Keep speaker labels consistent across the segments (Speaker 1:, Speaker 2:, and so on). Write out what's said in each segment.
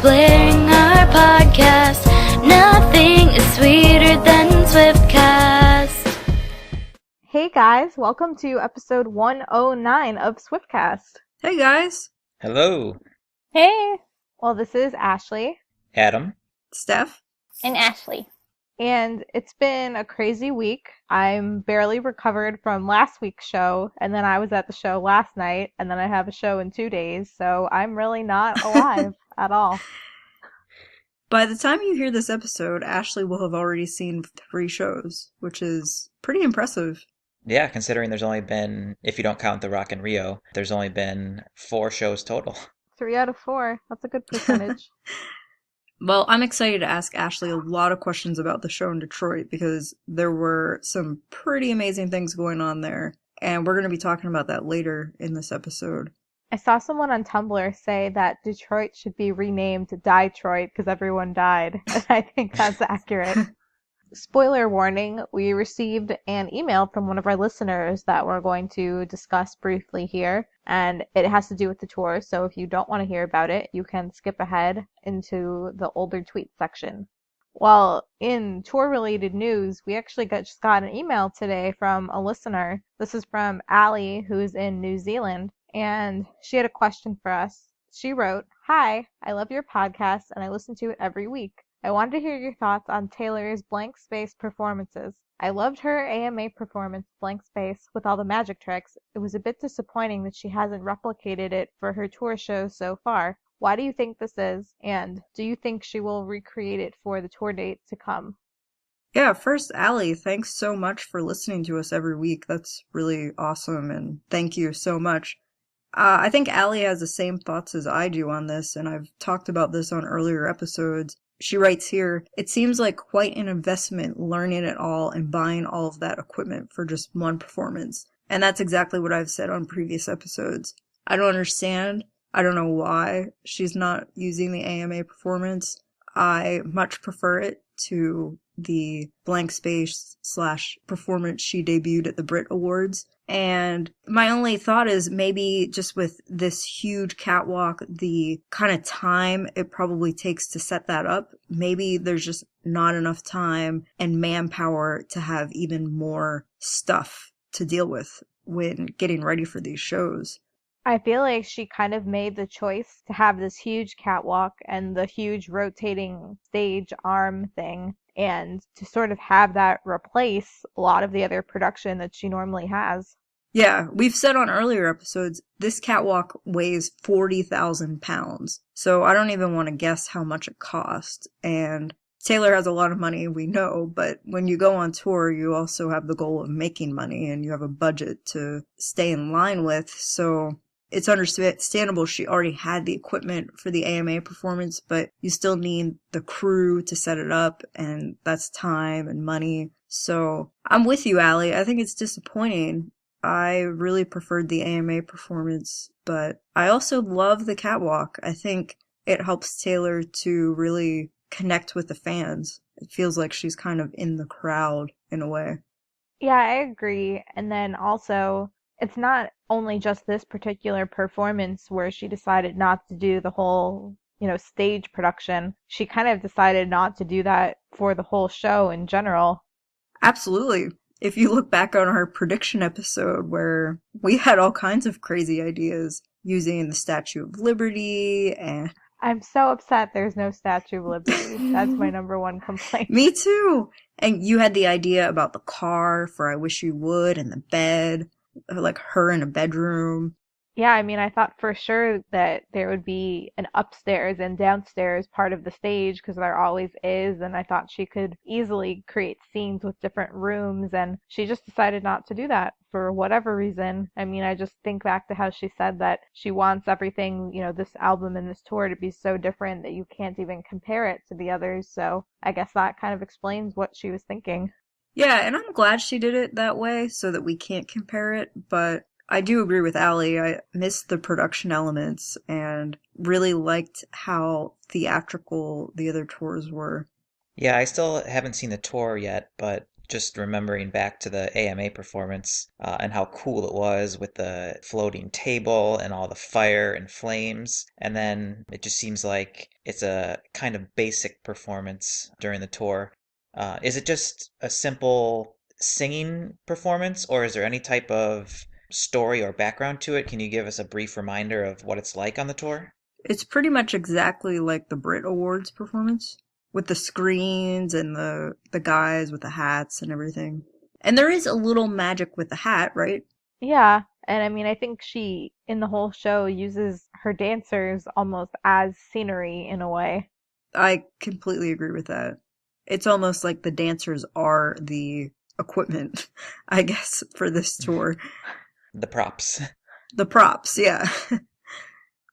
Speaker 1: splitting our podcast. Nothing is sweeter than Swiftcast.
Speaker 2: Hey guys, welcome to episode 109 of Swiftcast.
Speaker 3: Hey guys.
Speaker 4: Hello.
Speaker 5: Hey.
Speaker 2: Well, this is Ashley.
Speaker 4: Adam.
Speaker 3: Steph.
Speaker 5: And Ashley.
Speaker 2: And it's been a crazy week. I'm barely recovered from last week's show, and then I was at the show last night, and then I have a show in 2 days, so I'm really not alive at all.
Speaker 3: By the time you hear this episode, Ashley will have already seen 3 shows, which is pretty impressive.
Speaker 4: Yeah, considering there's only been, if you don't count the Rock in Rio, there's only been 4 shows total.
Speaker 2: 3 out of 4. That's a good percentage.
Speaker 3: Well, I'm excited to ask Ashley a lot of questions about the show in Detroit because there were some pretty amazing things going on there, and we're going to be talking about that later in this episode.
Speaker 2: I saw someone on Tumblr say that Detroit should be renamed to Die-Troit because everyone died, and I think that's accurate. Spoiler warning, we received an email from one of our listeners that we're going to discuss briefly here, and it has to do with the tour, so if you don't want to hear about it, you can skip ahead into the older tweet section. Well, in tour-related news, we actually just got an email today from a listener. This is from Allie, who's in New Zealand, and she had a question for us. She wrote, "Hi, I love your podcast, and I listen to it every week. I wanted to hear your thoughts on Taylor's Blank Space performances. I loved her AMA performance, Blank Space, with all the magic tricks. It was a bit disappointing that she hasn't replicated it for her tour shows so far. Why do you think this is? And do you think she will recreate it for the tour date to come?"
Speaker 3: Yeah, first, Allie, thanks so much for listening to us every week. That's really awesome, and thank you so much. I think Allie has the same thoughts as I do on this, and I've talked about this on earlier episodes. She writes here, "It seems like quite an investment learning it all and buying all of that equipment for just one performance." And that's exactly what I've said on previous episodes. I don't understand. I don't know why she's not using the AMA performance. I much prefer it to the Blank Space / performance she debuted at the Brit Awards. And my only thought is maybe just with this huge catwalk, the kind of time it probably takes to set that up, maybe there's just not enough time and manpower to have even more stuff to deal with when getting ready for these shows.
Speaker 2: I feel like she kind of made the choice to have this huge catwalk and the huge rotating stage arm thing, and to sort of have that replace a lot of the other production that she normally has.
Speaker 3: Yeah, we've said on earlier episodes, this catwalk weighs 40,000 pounds. So I don't even want to guess how much it cost. And Taylor has a lot of money, we know, but when you go on tour, you also have the goal of making money and you have a budget to stay in line with. So it's understandable she already had the equipment for the AMA performance, but you still need the crew to set it up, and that's time and money. So I'm with you, Allie. I think it's disappointing. I really preferred the AMA performance, but I also love the catwalk. I think it helps Taylor to really connect with the fans. It feels like she's kind of in the crowd in a way.
Speaker 2: Yeah, I agree. And then also, it's not only just this particular performance where she decided not to do the whole, stage production. She kind of decided not to do that for the whole show in general.
Speaker 3: Absolutely. If you look back on our prediction episode where we had all kinds of crazy ideas using the Statue of Liberty and...
Speaker 2: I'm so upset there's no Statue of Liberty. That's my number one complaint.
Speaker 3: Me too! And you had the idea about the car for I Wish You Would and the bed, like her in a bedroom.
Speaker 2: Yeah, I mean, I thought for sure that there would be an upstairs and downstairs part of the stage because there always is, and I thought she could easily create scenes with different rooms, and she just decided not to do that for whatever reason. I mean, I just think back to how she said that she wants everything, this album and this tour to be so different that you can't even compare it to the others, so I guess that kind of explains what she was thinking.
Speaker 3: Yeah, and I'm glad she did it that way so that we can't compare it, but I do agree with Allie. I missed the production elements and really liked how theatrical the other tours were.
Speaker 4: Yeah, I still haven't seen the tour yet, but just remembering back to the AMA performance and how cool it was with the floating table and all the fire and flames. And then it just seems like it's a kind of basic performance during the tour. Is it just a simple singing performance, or is there any type of story or background to it? Can you give us a brief reminder of what it's like on the tour?
Speaker 3: It's pretty much exactly like the Brit Awards performance, with the screens and the guys with the hats and everything. And there is a little magic with the hat, right?
Speaker 2: Yeah, and I mean, I think she, in the whole show, uses her dancers almost as scenery in a way.
Speaker 3: I completely agree with that. It's almost like the dancers are the equipment, I guess, for this tour.
Speaker 4: The props.
Speaker 3: The props, yeah.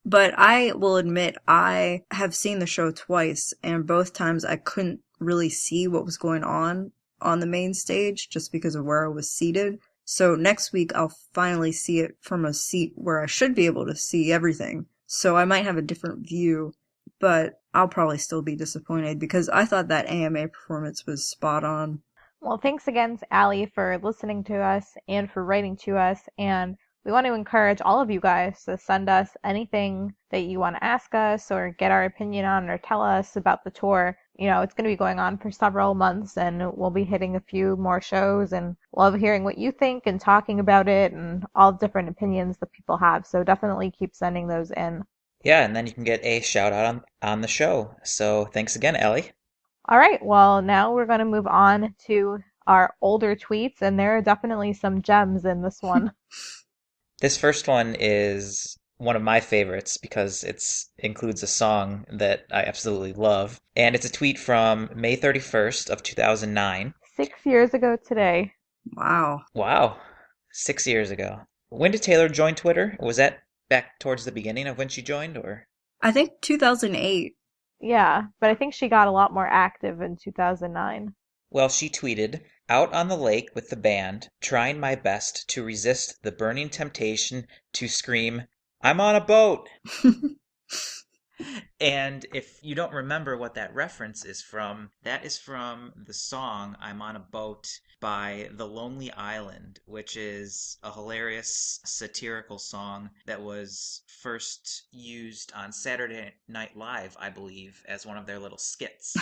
Speaker 3: But I will admit, I have seen the show twice, and both times I couldn't really see what was going on the main stage just because of where I was seated. So next week I'll finally see it from a seat where I should be able to see everything. So I might have a different view, but I'll probably still be disappointed because I thought that AMA performance was spot on.
Speaker 2: Well, thanks again to Allie for listening to us and for writing to us, and we want to encourage all of you guys to send us anything that you want to ask us or get our opinion on or tell us about the tour. You know, it's going to be going on for several months and we'll be hitting a few more shows, and love hearing what you think and talking about it and all different opinions that people have. So definitely keep sending those in.
Speaker 4: Yeah, and then you can get a shout out on the show. So thanks again, Ellie.
Speaker 2: All right, well, now we're going to move on to our older tweets, and there are definitely some gems in this one.
Speaker 4: This first one is one of my favorites because it includes a song that I absolutely love. And it's a tweet from May 31st of 2009.
Speaker 2: 6 years ago today.
Speaker 3: Wow.
Speaker 4: Wow, 6 years ago. When did Taylor join Twitter? Was that back towards the beginning of when she joined, or?
Speaker 3: I think 2008.
Speaker 2: Yeah, but I think she got a lot more active in 2009.
Speaker 4: Well, she tweeted, "Out on the lake with the band, trying my best to resist the burning temptation to scream, 'I'm on a boat!'" And if you don't remember what that reference is from, that is from the song "I'm on a Boat" by The Lonely Island, which is a hilarious satirical song that was first used on Saturday Night Live, I believe, as one of their little skits.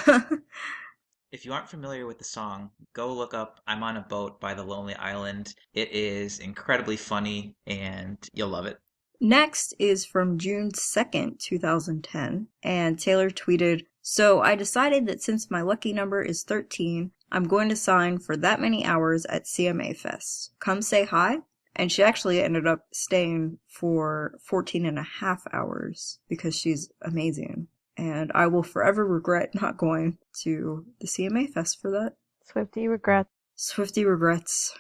Speaker 4: If you aren't familiar with the song, go look up "I'm on a Boat" by The Lonely Island. It is incredibly funny and you'll love it.
Speaker 3: Next is from June 2nd, 2010, and Taylor tweeted, "So I decided that since my lucky number is 13, I'm going to sign for that many hours at CMA Fest. Come say hi." And she actually ended up staying for 14 and a half hours because she's amazing. And I will forever regret not going to the CMA Fest for that.
Speaker 2: Swiftie regrets.
Speaker 3: Swiftie regrets.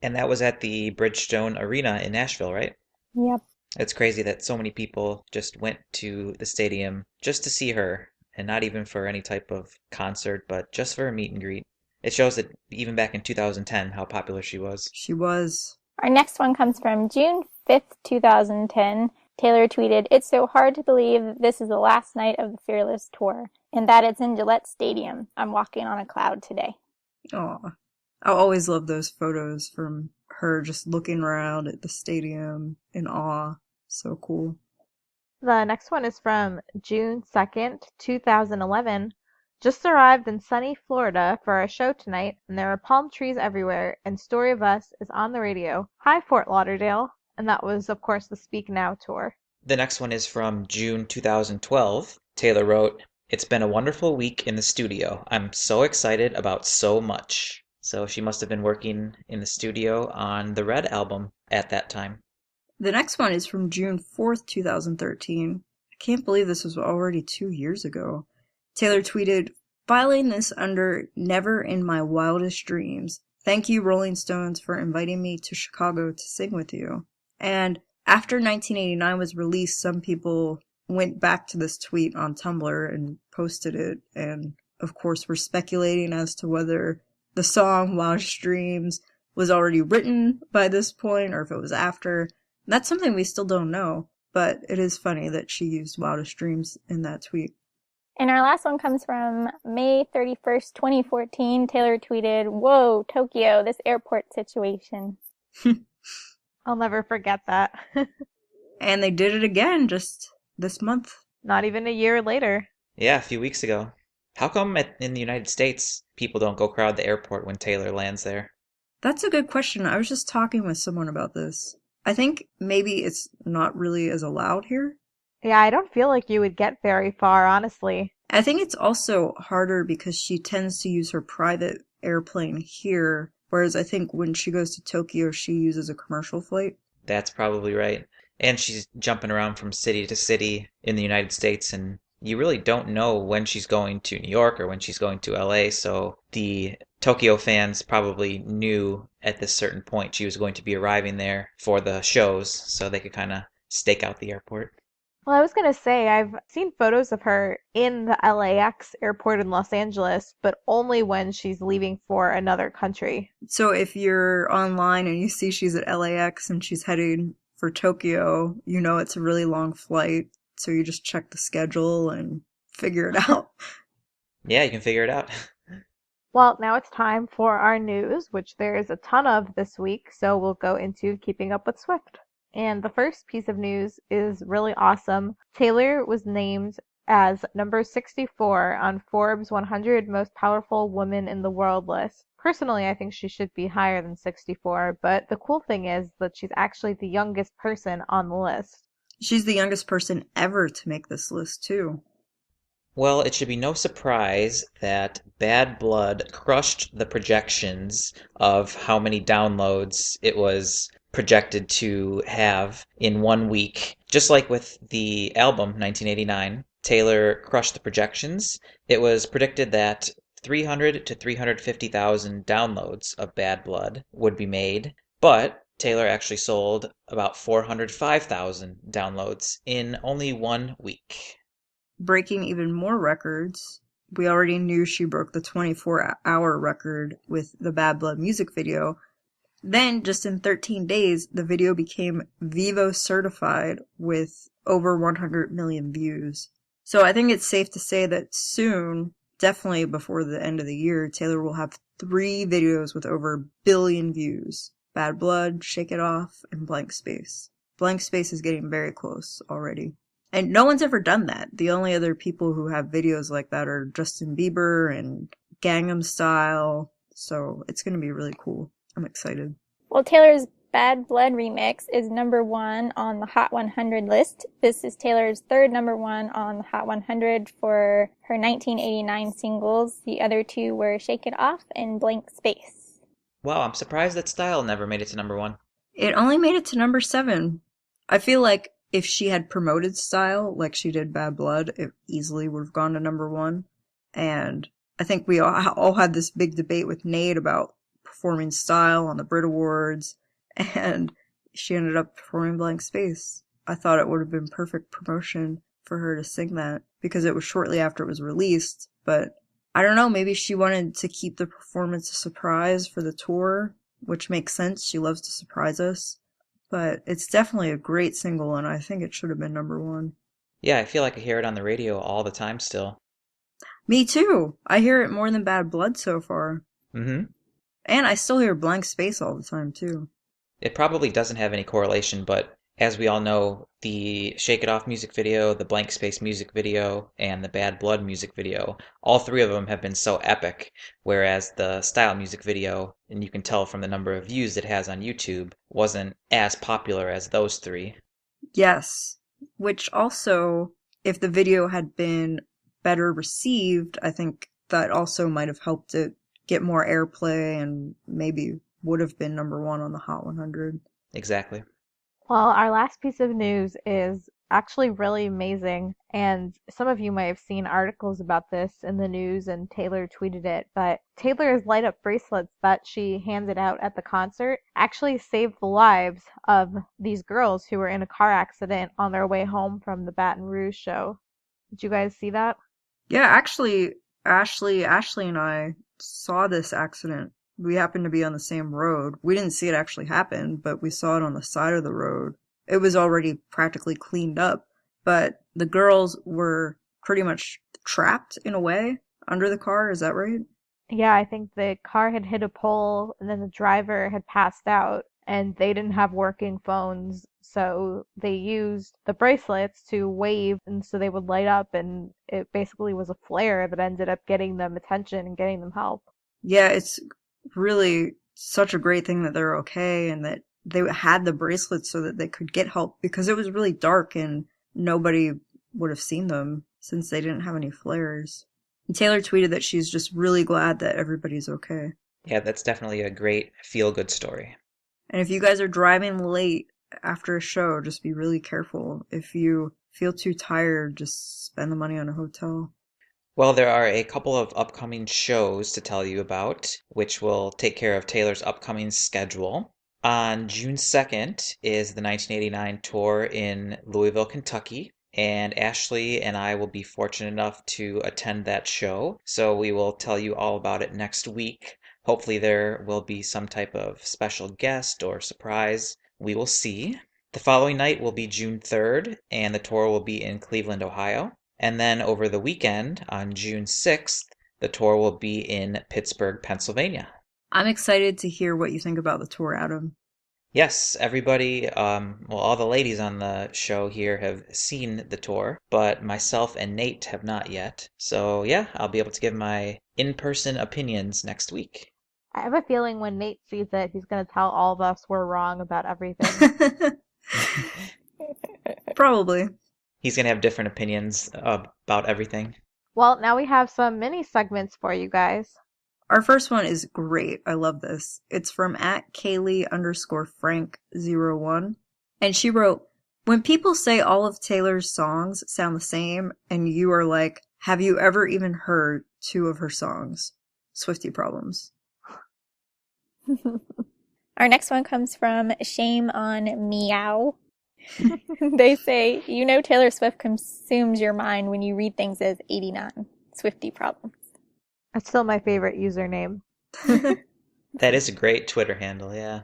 Speaker 4: And that was at the Bridgestone Arena in Nashville, right?
Speaker 5: Yep.
Speaker 4: It's crazy that so many people just went to the stadium just to see her, and not even for any type of concert, but just for a meet and greet. It shows that even back in 2010, how popular she was.
Speaker 3: She was.
Speaker 5: Our next one comes from June 5th, 2010. Taylor tweeted, "It's so hard to believe this is the last night of the Fearless tour, and that it's in Gillette Stadium. I'm walking on a cloud today."
Speaker 3: Aw. I always love those photos from her just looking around at the stadium in awe. So cool.
Speaker 2: The next one is from June 2nd, 2011. Just arrived in sunny Florida for our show tonight, and there are palm trees everywhere, and Story of Us is on the radio. Hi, Fort Lauderdale. And that was, of course, the Speak Now tour.
Speaker 4: The next one is from June 2012. Taylor wrote, "It's been a wonderful week in the studio. I'm so excited about so much." So she must have been working in the studio on the Red album at that time.
Speaker 3: The next one is from June 4th, 2013. I can't believe this was already 2 years ago. Taylor tweeted, "Filing this under Never in My Wildest Dreams. Thank you, Rolling Stones, for inviting me to Chicago to sing with you." And after 1989 was released, some people went back to this tweet on Tumblr and posted it. And of course, we're speculating as to whether the song Wildest Dreams was already written by this point or if it was after. That's something we still don't know, but it is funny that she used Wildest Dreams in that tweet.
Speaker 5: And our last one comes from May 31st, 2014. Taylor tweeted, "Whoa, Tokyo, this airport situation."
Speaker 2: I'll never forget that.
Speaker 3: And they did it again just this month.
Speaker 2: Not even a year later.
Speaker 4: Yeah, a few weeks ago. How come in the United States people don't go crowd the airport when Taylor lands there?
Speaker 3: That's a good question. I was just talking with someone about this. I think maybe it's not really as allowed here.
Speaker 2: Yeah, I don't feel like you would get very far, honestly.
Speaker 3: I think it's also harder because she tends to use her private airplane here, whereas I think when she goes to Tokyo, she uses a commercial flight.
Speaker 4: That's probably right. And she's jumping around from city to city in the United States, and you really don't know when she's going to New York or when she's going to LA, so the Tokyo fans probably knew at this certain point she was going to be arriving there for the shows, so they could kind of stake out the airport.
Speaker 2: Well, I was going to say, I've seen photos of her in the LAX airport in Los Angeles, but only when she's leaving for another country.
Speaker 3: So if you're online and you see she's at LAX and she's heading for Tokyo, you know it's a really long flight, so you just check the schedule and figure it out.
Speaker 4: Yeah, you can figure it out.
Speaker 2: Well, now it's time for our news, which there is a ton of this week, so we'll go into keeping up with Swift. And the first piece of news is really awesome. Taylor was named as number 64 on Forbes 100 Most Powerful Women in the World list. Personally, I think she should be higher than 64, but the cool thing is that she's actually the youngest person on the list.
Speaker 3: She's the youngest person ever to make this list, too.
Speaker 4: Well, it should be no surprise that Bad Blood crushed the projections of how many downloads it was projected to have in 1 week. Just like with the album 1989, Taylor crushed the projections. It was predicted that 300 to 350,000 downloads of Bad Blood would be made, but Taylor actually sold about 405,000 downloads in only 1 week.
Speaker 3: Breaking even more records, we already knew she broke the 24-hour record with the Bad Blood music video. Then, just in 13 days, the video became Vivo certified with over 100 million views. So I think it's safe to say that soon, definitely before the end of the year, Taylor will have 3 videos with over 1 billion views. Bad Blood, Shake It Off, and Blank Space. Blank Space is getting very close already. And no one's ever done that. The only other people who have videos like that are Justin Bieber and Gangnam Style. So it's going to be really cool. I'm excited.
Speaker 5: Well, Taylor's Bad Blood remix is number 1 on the Hot 100 list. This is Taylor's third number 1 on the Hot 100 for her 1989 singles. The other 2 were Shake It Off and Blank Space.
Speaker 4: Wow, I'm surprised that Style never made it to number 1.
Speaker 3: It only made it to number 7. I feel like if she had promoted Style like she did Bad Blood, it easily would have gone to number 1. And I think we all had this big debate with Nate about performing Style on the Brit Awards, and she ended up performing Blank Space. I thought it would have been perfect promotion for her to sing that, because it was shortly after it was released, but I don't know, maybe she wanted to keep the performance a surprise for the tour, which makes sense, she loves to surprise us. But it's definitely a great single, and I think it should have been number 1.
Speaker 4: Yeah, I feel like I hear it on the radio all the time still.
Speaker 3: Me too! I hear it more than Bad Blood so far.
Speaker 4: Mm-hmm.
Speaker 3: And I still hear Blank Space all the time, too.
Speaker 4: It probably doesn't have any correlation, but as we all know, the Shake It Off music video, the Blank Space music video, and the Bad Blood music video, all 3 of them have been so epic, whereas the Style music video, and you can tell from the number of views it has on YouTube, wasn't as popular as those 3.
Speaker 3: Yes. Which also, if the video had been better received, I think that also might have helped it get more airplay and maybe would have been number 1 on the Hot 100.
Speaker 4: Exactly.
Speaker 2: Well, our last piece of news is actually really amazing, and some of you might have seen articles about this in the news, and Taylor tweeted it, but Taylor's light up bracelets that she handed out at the concert actually saved the lives of these girls who were in a car accident on their way home from the Baton Rouge show. Did you guys see that?
Speaker 3: Yeah, actually, Ashley and I saw this accident. We happened to be on the same road. We didn't see it actually happen, but we saw it on the side of the road. It was already practically cleaned up, but the girls were pretty much trapped in a way under the car. Is that right?
Speaker 2: Yeah, I think the car had hit a pole and then the driver had passed out and they didn't have working phones. So they used the bracelets to wave and so they would light up and it basically was a flare that ended up getting them attention and getting them help.
Speaker 3: Yeah, it's really such a great thing that they're okay and that they had the bracelets so that they could get help because it was really dark and nobody would have seen them since they didn't have any flares. And Taylor tweeted that she's just really glad that everybody's okay.
Speaker 4: Yeah, that's definitely a great feel-good story.
Speaker 3: And if you guys are driving late after a show, just be really careful. If you feel too tired, just spend the money on a hotel.
Speaker 4: Well, there are a couple of upcoming shows to tell you about, which will take care of Taylor's upcoming schedule. On June 2nd is the 1989 tour in Louisville, Kentucky, and Ashley and I will be fortunate enough to attend that show, so we will tell you all about it next week. Hopefully there will be some type of special guest or surprise. We will see. The following night will be June 3rd, and the tour will be in Cleveland, Ohio. And then over the weekend, on June 6th, the tour will be in Pittsburgh, Pennsylvania.
Speaker 3: I'm excited to hear what you think about the tour, Adam.
Speaker 4: Yes, everybody, all the ladies on the show here have seen the tour, but myself and Nate have not yet. So yeah, I'll be able to give my in-person opinions next week.
Speaker 2: I have a feeling when Nate sees it, he's going to tell all of us we're wrong about everything.
Speaker 3: Probably.
Speaker 4: He's going to have different opinions about everything.
Speaker 2: Well, now we have some mini segments for you guys.
Speaker 3: Our first one is great. I love this. It's from @Kaylee_Frank01. And she wrote, when people say all of Taylor's songs sound the same, and you are like, have you ever even heard 2 of her songs? Swiftie problems.
Speaker 5: Our next one comes from Shame on Meow. They say, you know Taylor Swift consumes your mind when you read things as 89. Swiftie problems.
Speaker 2: That's still my favorite username.
Speaker 4: That is a great Twitter handle, yeah.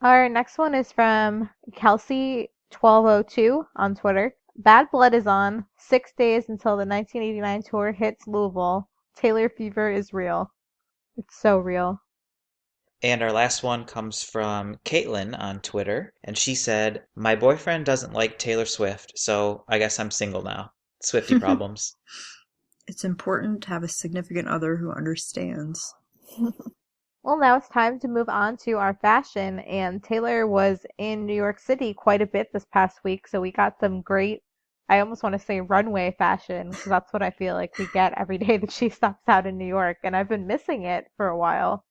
Speaker 2: Our next one is from Kelsey1202 on Twitter. Bad Blood is on. 6 days until the 1989 tour hits Louisville. Taylor fever is real. It's so real.
Speaker 4: And our last one comes from Caitlin on Twitter, and she said, my boyfriend doesn't like Taylor Swift, so I guess I'm single now. Swiftie problems.
Speaker 3: It's important to have a significant other who understands.
Speaker 2: Well, now it's time to move on to our fashion, and Taylor was in New York City quite a bit this past week, so we got some great, I almost want to say runway fashion, because that's what I feel like we get every day that she stops out in New York, and I've been missing it for a while.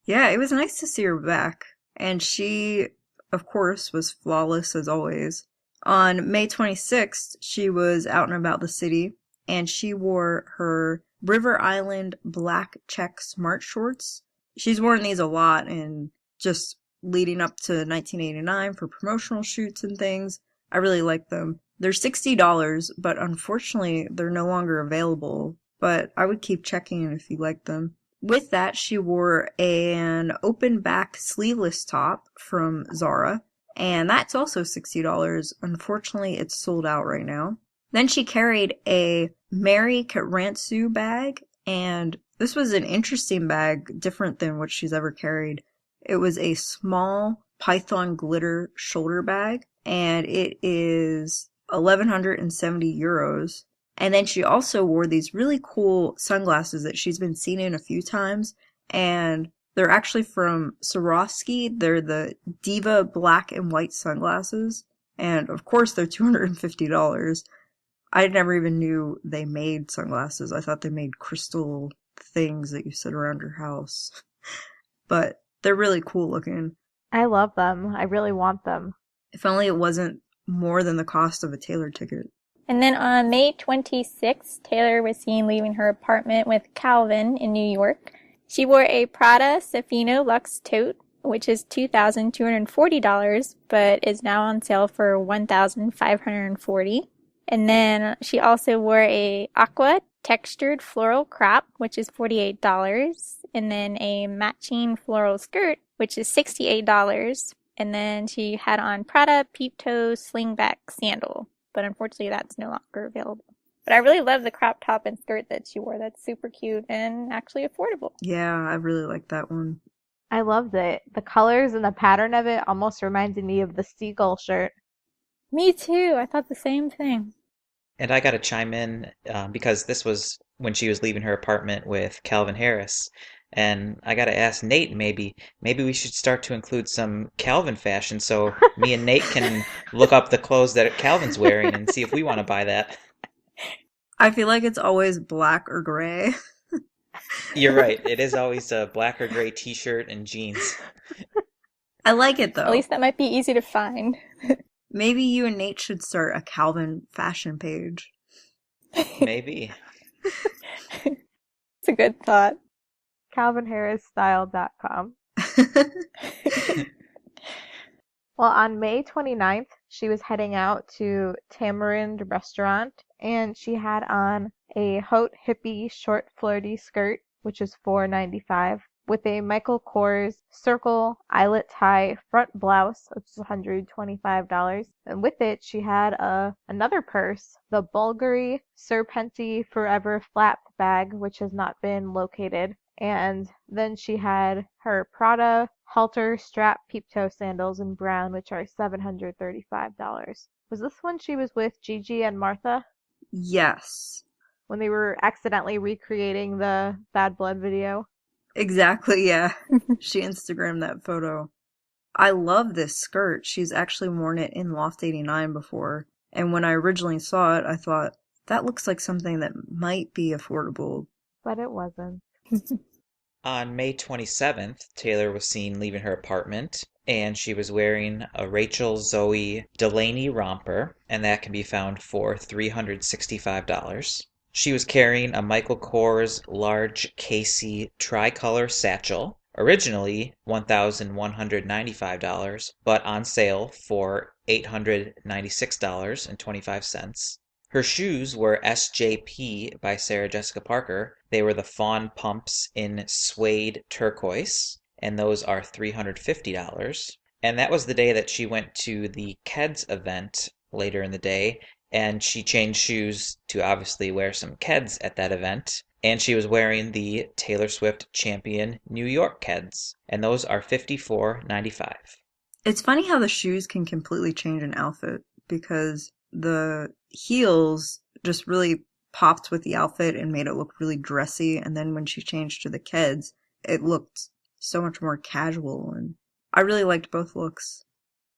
Speaker 3: Yeah, it was nice to see her back, and she, of course, was flawless as always. On May 26th, she was out and about the city, and she wore her River Island black check smart shorts. She's worn these a lot and just leading up to 1989 for promotional shoots and things. I really like them. They're $60, but unfortunately they're no longer available, but I would keep checking if you like them. With that, she wore an open back sleeveless top from Zara, and that's also $60. Unfortunately, it's sold out right now. Then she carried a Mary Katransu bag, and this was an interesting bag, different than what she's ever carried. It was a small python glitter shoulder bag, and it is 1,170 euros. And then she also wore these really cool sunglasses that she's been seen in a few times, and they're actually from Swarovski. They're the Diva black and white sunglasses, and of course they're $250. I never even knew they made sunglasses. I thought they made crystal things that you sit around your house. But they're really cool looking.
Speaker 2: I love them. I really want them.
Speaker 3: If only it wasn't more than the cost of a Taylor ticket.
Speaker 5: And then on May 26th, Taylor was seen leaving her apartment with Calvin in New York. She wore a Prada Safino Luxe tote, which is $2,240, but is now on sale for $1,540. And then she also wore a aqua textured floral crop, which is $48. And then a matching floral skirt, which is $68. And then she had on Prada peep toe slingback sandal. But unfortunately, that's no longer available. But I really love the crop top and skirt that she wore. That's super cute and actually affordable.
Speaker 3: Yeah, I really like that one.
Speaker 2: I loved it. The colors and the pattern of it almost reminded me of the seagull shirt.
Speaker 5: Me too. I thought the same thing.
Speaker 4: And I got to chime in because this was when she was leaving her apartment with Calvin Harris. And I got to ask Nate, maybe we should start to include some Calvin fashion so me and Nate can look up the clothes that Calvin's wearing and see if we want to buy that.
Speaker 3: I feel like it's always black or gray.
Speaker 4: You're right. It is always a black or gray t-shirt and jeans.
Speaker 3: I like it, though.
Speaker 5: At least that might be easy to find.
Speaker 3: Maybe you and Nate should start a Calvin fashion page.
Speaker 4: Maybe.
Speaker 5: It's a good thought.
Speaker 2: CalvinHarrisStyle.com. Well, on May 29th, she was heading out to Tamarind Restaurant, and she had on a haute hippie short flirty skirt, which is $4.95, with a Michael Kors circle eyelet tie front blouse, which is $125. And with it, she had another purse, the Bulgari Serpenti Forever Flap bag, which has not been located. And then she had her Prada halter strap peep toe sandals in brown, which are $735. Was this when she was with Gigi and Martha?
Speaker 3: Yes.
Speaker 2: When they were accidentally recreating the Bad Blood video?
Speaker 3: Exactly, yeah. She Instagrammed that photo. I love this skirt. She's actually worn it in Loft 89 before. And when I originally saw it, I thought, that looks like something that might be affordable.
Speaker 2: But it wasn't.
Speaker 4: On May 27th, Taylor was seen leaving her apartment, and she was wearing a Rachel Zoe Delaney romper, and that can be found for $365. She was carrying a Michael Kors large Casey tricolor satchel, originally $1,195, but on sale for $896.25. Her shoes were SJP by Sarah Jessica Parker. They were the Fawn Pumps in suede turquoise, and those are $350. And that was the day that she went to the Keds event later in the day, and she changed shoes to obviously wear some Keds at that event. And she was wearing the Taylor Swift Champion New York Keds, and those are $54.95.
Speaker 3: It's funny how the shoes can completely change an outfit, because the heels just really popped with the outfit and made it look really dressy, and then when she changed to the Keds, it looked so much more casual, and I really liked both looks.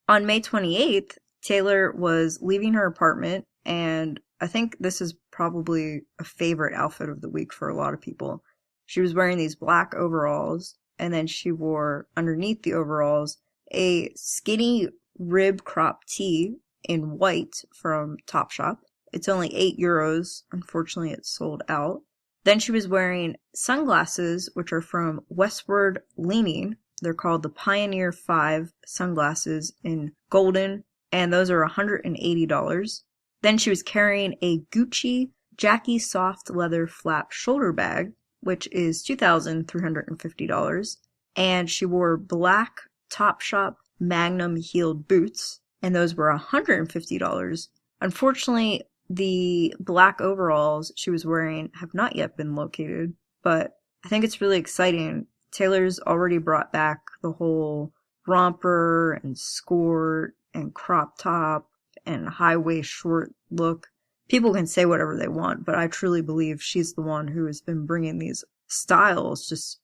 Speaker 3: On May 28th, Taylor was leaving her apartment, and I think this is probably a favorite outfit of the week for a lot of people. She was wearing these black overalls, and then she wore underneath the overalls a skinny rib crop tee in white from Topshop. It's only €8. Unfortunately, it's sold out. Then she was wearing sunglasses, which are from Westward Leaning. They're called the Pioneer 5 sunglasses in golden, and those are $180. Then she was carrying a Gucci Jackie soft leather flap shoulder bag, which is $2,350. And she wore black Topshop Magnum heeled boots, and those were $150. Unfortunately, the black overalls she was wearing have not yet been located, but I think it's really exciting. Taylor's already brought back the whole romper and skirt and crop top and high waist short look. People can say whatever they want, but I truly believe she's the one who has been bringing these styles just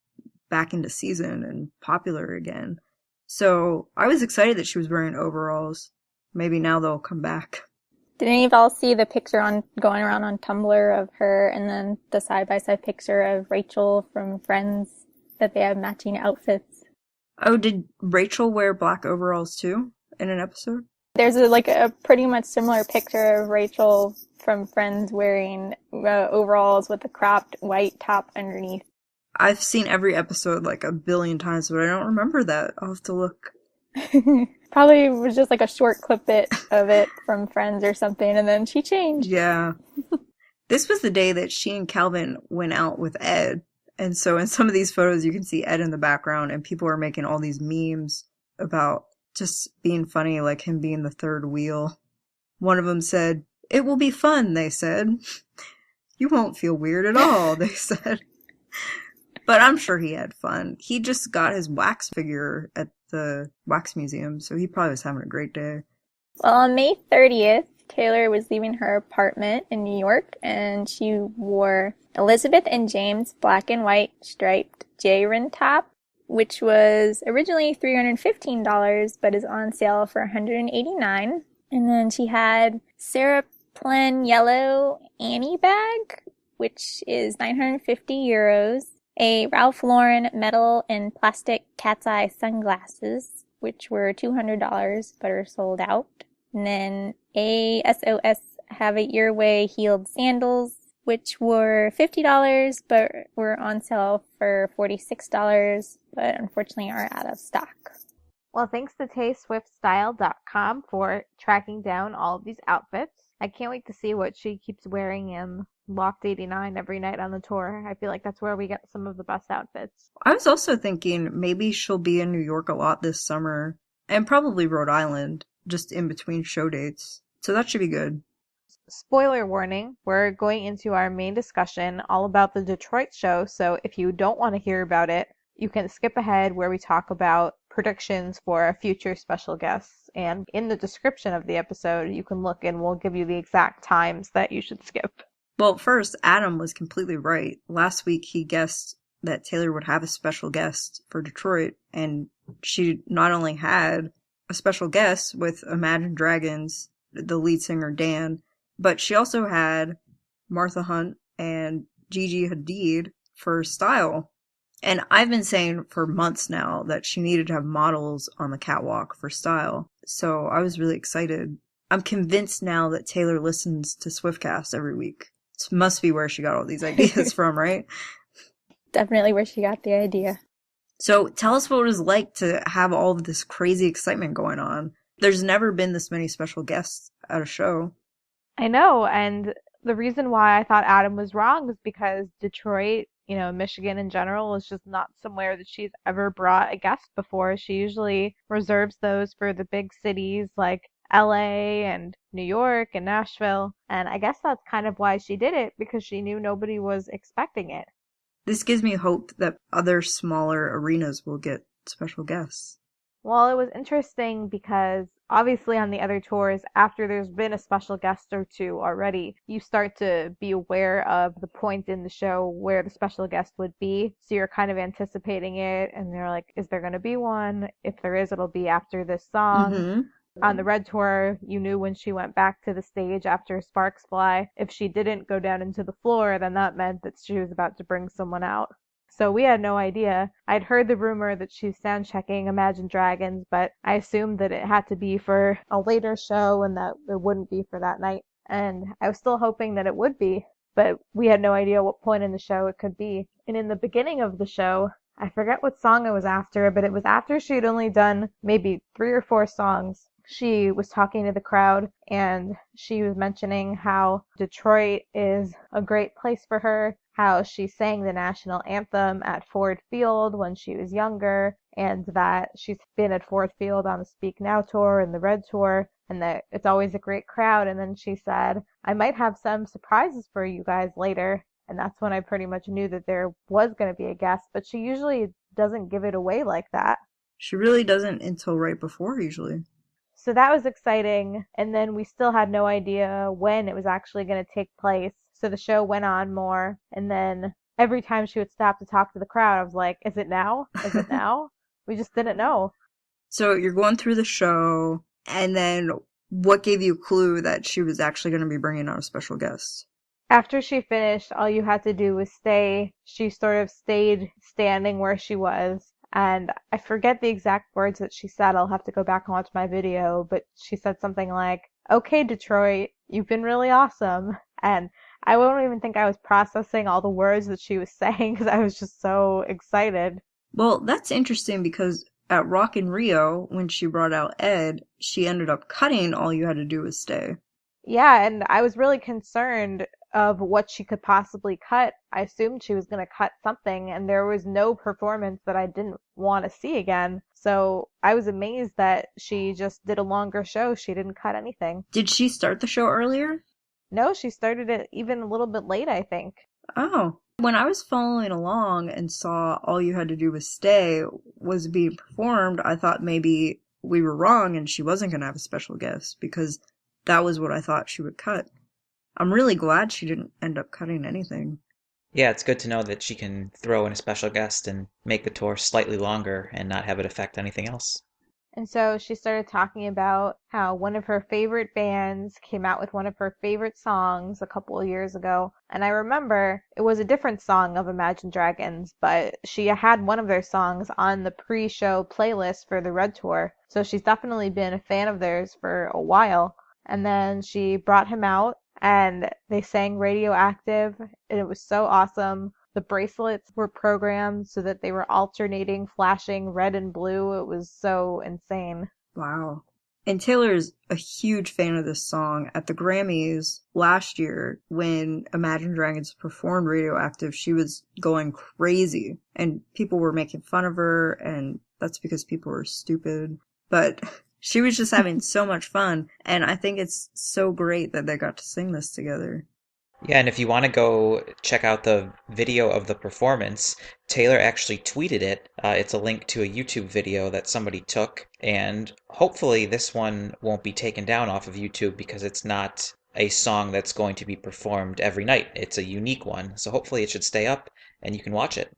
Speaker 3: back into season and popular again. So I was excited that she was wearing overalls. Maybe now they'll come back.
Speaker 5: Did any of y'all see the picture going around on Tumblr of her and then the side-by-side picture of Rachel from Friends that they have matching outfits?
Speaker 3: Oh, did Rachel wear black overalls too in an episode?
Speaker 5: There's a pretty much similar picture of Rachel from Friends wearing overalls with a cropped white top underneath.
Speaker 3: I've seen every episode like a billion times, but I don't remember that. I'll have to look.
Speaker 5: Probably was just like a short clip bit of it from Friends or something, and then she changed.
Speaker 3: Yeah. This was the day that she and Calvin went out with Ed. And so in some of these photos, you can see Ed in the background, and people are making all these memes about just being funny, like him being the third wheel. One of them said, It will be fun, they said. You won't feel weird at all, they said. But I'm sure he had fun. He just got his wax figure at the wax museum, so he probably was having a great day.
Speaker 5: Well, on May 30th, Taylor was leaving her apartment in New York, and she wore Elizabeth and James black and white striped J-rin top, which was originally $315, but is on sale for $189. And then she had Sarah Plen yellow Annie bag, which is 950 euros. A Ralph Lauren metal and plastic cat's eye sunglasses, which were $200 but are sold out. And then ASOS Have It Your Way heeled sandals, which were $50 but were on sale for $46, but unfortunately are out of stock.
Speaker 2: Well, thanks to TayswiftStyle.com for tracking down all of these outfits. I can't wait to see what she keeps wearing in Loft 89 every night on the tour. I feel like that's where we get some of the best outfits.
Speaker 3: I was also thinking maybe she'll be in New York a lot this summer, and probably Rhode Island, just in between show dates. So that should be good.
Speaker 2: Spoiler warning, we're going into our main discussion all about the Detroit show, so if you don't want to hear about it, you can skip ahead where we talk about predictions for future special guests. And in the description of the episode, you can look and we'll give you the exact times that you should skip.
Speaker 3: Well, first, Adam was completely right. Last week he guessed that Taylor would have a special guest for Detroit, and she not only had a special guest with Imagine Dragons, the lead singer Dan, but she also had Martha Hunt and Gigi Hadid for style. And I've been saying for months now that she needed to have models on the catwalk for style. So I was really excited. I'm convinced now that Taylor listens to Swiftcast every week. This must be where she got all these ideas from, right?
Speaker 5: Definitely where she got the idea.
Speaker 3: So tell us what it was like to have all of this crazy excitement going on. There's never been this many special guests at a show.
Speaker 2: I know, and the reason why I thought Adam was wrong was because Detroit, Michigan in general, is just not somewhere that she's ever brought a guest before. She usually reserves those for the big cities like LA and New York and Nashville, and I guess that's kind of why she did it, because she knew nobody was expecting it.
Speaker 3: This gives me hope that other smaller arenas will get special guests.
Speaker 2: Well, it was interesting because obviously on the other tours, after there's been a special guest or two already, you start to be aware of the point in the show where the special guest would be. So you're kind of anticipating it, and they're like, is there going to be one? If there is, it'll be after this song.
Speaker 3: Mm-hmm.
Speaker 2: On the Red Tour, you knew when she went back to the stage after Sparks Fly. If she didn't go down into the floor, then that meant that she was about to bring someone out. So we had no idea. I'd heard the rumor that she's sound checking Imagine Dragons, but I assumed that it had to be for a later show and that it wouldn't be for that night. And I was still hoping that it would be, but we had no idea what point in the show it could be. And in the beginning of the show, I forget what song it was after, but it was after she'd only done maybe 3 or 4 songs. She was talking to the crowd, and she was mentioning how Detroit is a great place for her, how she sang the national anthem at Ford Field when she was younger, and that she's been at Ford Field on the Speak Now tour and the Red tour, and that it's always a great crowd. And then she said, I might have some surprises for you guys later. And that's when I pretty much knew that there was going to be a guest, but she usually doesn't give it away like that.
Speaker 3: She really doesn't until right before, usually.
Speaker 2: So that was exciting, and then we still had no idea when it was actually going to take place. So the show went on more, and then every time she would stop to talk to the crowd, I was like, is it now? Is it now? We just didn't know.
Speaker 3: So you're going through the show, and then what gave you a clue that she was actually going to be bringing out a special guest?
Speaker 2: After she finished, all you had to do was stay. She sort of stayed standing where she was. And I forget the exact words that she said. I'll have to go back and watch my video. But she said something like, okay, Detroit, you've been really awesome. And I won't even think I was processing all the words that she was saying because I was just so excited.
Speaker 3: Well, that's interesting because at Rock in Rio, when she brought out Ed, she ended up cutting All You Had to Do Was Stay.
Speaker 2: Yeah, and I was really concerned of what she could possibly cut. I assumed she was going to cut something, and there was no performance that I didn't want to see again. So I was amazed that she just did a longer show. She didn't cut anything.
Speaker 3: Did she start the show earlier?
Speaker 2: No, she started it even a little bit late, I think.
Speaker 3: Oh. When I was following along and saw All You Had to Do Was Stay was being performed, I thought maybe we were wrong and she wasn't going to have a special guest because that was what I thought she would cut. I'm really glad she didn't end up cutting anything.
Speaker 4: Yeah, it's good to know that she can throw in a special guest and make the tour slightly longer and not have it affect anything else.
Speaker 2: And so she started talking about how one of her favorite bands came out with one of her favorite songs a couple of years ago. And I remember it was a different song of Imagine Dragons, but she had one of their songs on the pre-show playlist for the Red Tour. So she's definitely been a fan of theirs for a while. And then she brought him out and they sang Radioactive, and it was so awesome. The bracelets were programmed so that they were alternating, flashing red and blue. It was so insane.
Speaker 3: Wow. And Taylor's a huge fan of this song. At the Grammys last year, when Imagine Dragons performed Radioactive, she was going crazy. And people were making fun of her, and that's because people were stupid. But she was just having so much fun, and I think it's so great that they got to sing this together.
Speaker 4: Yeah, and if you want to go check out the video of the performance, Taylor actually tweeted it. It's a link to a YouTube video that somebody took, and hopefully this one won't be taken down off of YouTube because it's not a song that's going to be performed every night. It's a unique one, so hopefully it should stay up and you can watch it.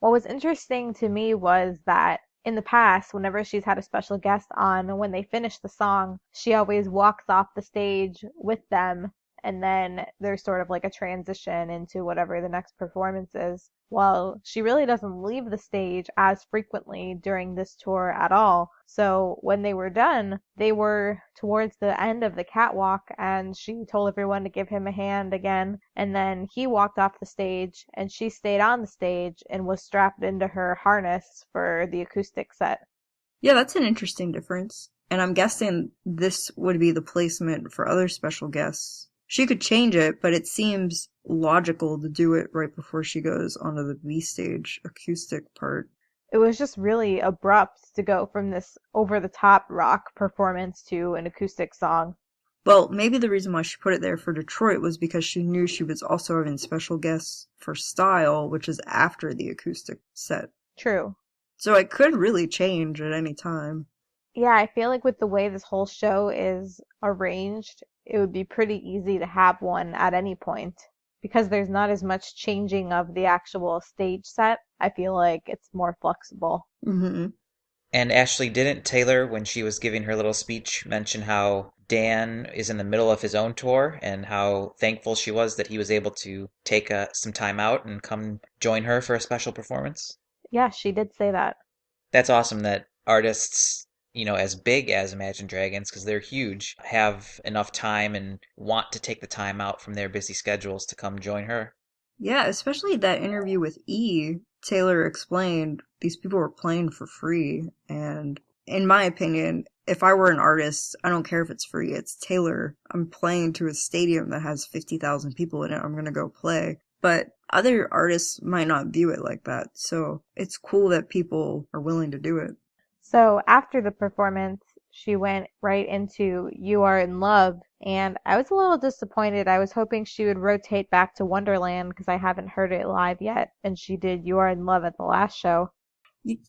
Speaker 2: What was interesting to me was that in the past, whenever she's had a special guest on, when they finish the song, she always walks off the stage with them, and then there's sort of like a transition into whatever the next performance is. Well, she really doesn't leave the stage as frequently during this tour at all. So when they were done, they were towards the end of the catwalk, and she told everyone to give him a hand again. And then he walked off the stage, and she stayed on the stage and was strapped into her harness for the acoustic set.
Speaker 3: Yeah, that's an interesting difference. And I'm guessing this would be the placement for other special guests. She could change it, but it seems logical to do it right before she goes onto the B stage acoustic part.
Speaker 2: It was just really abrupt to go from this over-the-top rock performance to an acoustic song.
Speaker 3: Well, maybe the reason why she put it there for Detroit was because she knew she was also having special guests for Style, which is after the acoustic set.
Speaker 2: True.
Speaker 3: So it could really change at any time.
Speaker 2: Yeah, I feel like with the way this whole show is arranged, it would be pretty easy to have one at any point. Because there's not as much changing of the actual stage set, I feel like it's more flexible.
Speaker 3: Mm-hmm.
Speaker 4: And Ashley, didn't Taylor, when she was giving her little speech, mention how Dan is in the middle of his own tour and how thankful she was that he was able to take some time out and come join her for a special performance?
Speaker 2: Yeah, she did say that.
Speaker 4: That's awesome that artists, as big as Imagine Dragons, because they're huge, have enough time and want to take the time out from their busy schedules to come join her.
Speaker 3: Yeah, especially that interview with E. Taylor explained these people were playing for free. And in my opinion, if I were an artist, I don't care if it's free. It's Taylor. I'm playing to a stadium that has 50,000 people in it. I'm going to go play. But other artists might not view it like that. So it's cool that people are willing to do it.
Speaker 2: So after the performance, she went right into You Are in Love, and I was a little disappointed. I was hoping she would rotate back to Wonderland because I haven't heard it live yet, and she did You Are in Love at the last show.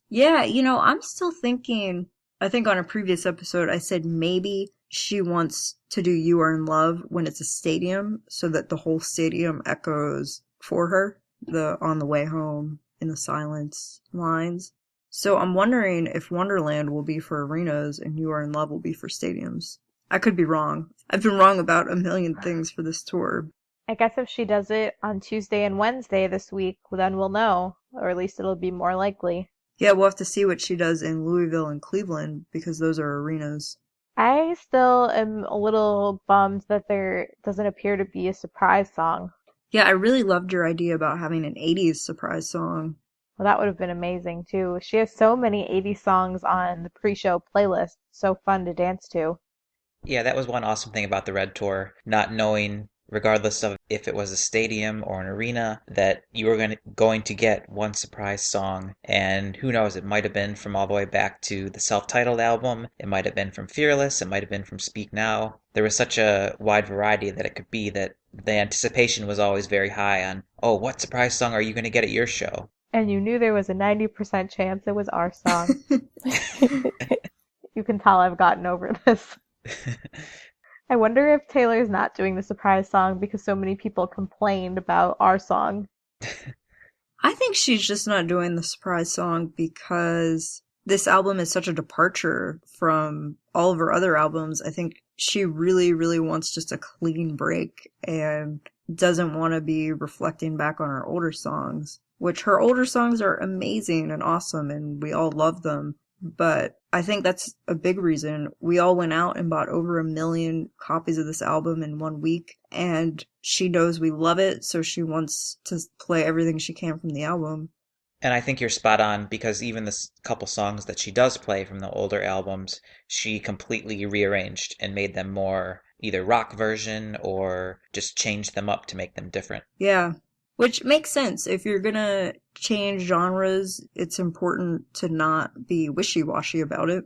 Speaker 3: Yeah, I'm still thinking, I think on a previous episode I said maybe she wants to do You Are in Love when it's a stadium so that the whole stadium echoes for her, the On the Way Home, In the Silence lines. So I'm wondering if Wonderland will be for arenas and You Are in Love will be for stadiums. I could be wrong. I've been wrong about a million things for this tour.
Speaker 2: I guess if she does it on Tuesday and Wednesday this week, then we'll know, or at least it'll be more likely.
Speaker 3: Yeah, we'll have to see what she does in Louisville and Cleveland because those are arenas.
Speaker 2: I still am a little bummed that there doesn't appear to be a surprise song.
Speaker 3: Yeah, I really loved your idea about having an 80s surprise song.
Speaker 2: Well, that would have been amazing, too. She has so many 80s songs on the pre-show playlist. So fun to dance to.
Speaker 4: Yeah, that was one awesome thing about the Red Tour, not knowing, regardless of if it was a stadium or an arena, that you were going to get one surprise song. And who knows, it might have been from all the way back to the self-titled album. It might have been from Fearless. It might have been from Speak Now. there was such a wide variety that it could be that the anticipation was always very high on, oh, what surprise song are you going to get at your show?
Speaker 2: And you knew there was a 90% chance it was our song. You can tell I've gotten over this. I wonder if Taylor's not doing the surprise song because so many people complained about our song.
Speaker 3: I think she's just not doing the surprise song because this album is such a departure from all of her other albums. I think she really, really wants just a clean break and doesn't want to be reflecting back on her older songs, which her older songs are amazing and awesome and we all love them. But I think that's a big reason. We all went out and bought over 1 million copies of this album in 1 week, and she knows we love it, so she wants to play everything she can from the album.
Speaker 4: And I think you're spot on, because even the couple songs that she does play from the older albums, she completely rearranged and made them more either rock version or just changed them up to make them different.
Speaker 3: Yeah. Which makes sense. If you're gonna change genres, it's important to not be wishy-washy about it.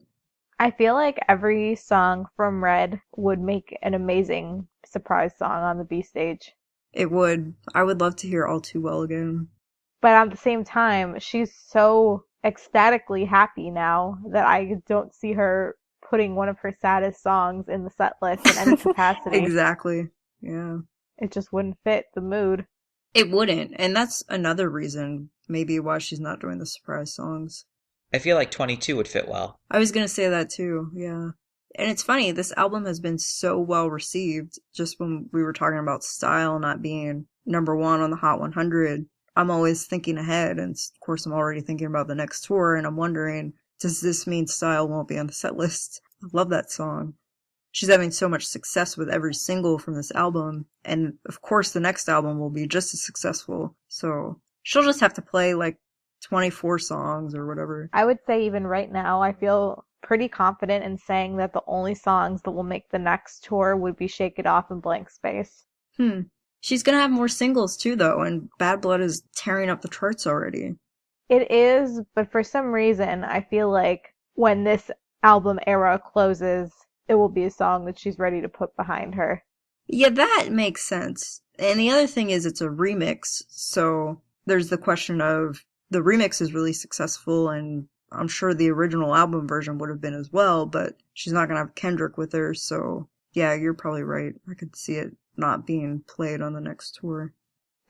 Speaker 2: I feel like every song from Red would make an amazing surprise song on the B stage.
Speaker 3: It would. I would love to hear All Too Well again.
Speaker 2: But at the same time, she's so ecstatically happy now that I don't see her putting one of her saddest songs in the set list in any capacity.
Speaker 3: Exactly. Yeah.
Speaker 2: It just wouldn't fit the mood.
Speaker 3: It wouldn't, and that's another reason maybe why she's not doing the surprise songs.
Speaker 4: I feel like 22 would fit well.
Speaker 3: I was gonna say that too, yeah. And it's funny, this album has been so well received, just when we were talking about style not being number one on the Hot 100. I'm always thinking ahead, and of course I'm already thinking about the next tour, and I'm wondering, does this mean Style won't be on the set list? I love that song. She's having so much success with every single from this album, and of course the next album will be just as successful, so she'll just have to play like 24 songs or whatever.
Speaker 2: I would say even right now, I feel pretty confident in saying that the only songs that will make the next tour would be Shake It Off and Blank Space.
Speaker 3: She's gonna have more singles too, though, and Bad Blood is tearing up the charts already.
Speaker 2: It is, but for some reason, I feel like when this album era closes, it will be a song that she's ready to put behind her.
Speaker 3: Yeah, that makes sense. And the other thing is it's a remix, so there's the question of the remix is really successful, and I'm sure the original album version would have been as well, but she's not gonna have Kendrick with her, so yeah, you're probably right. I could see it not being played on the next tour.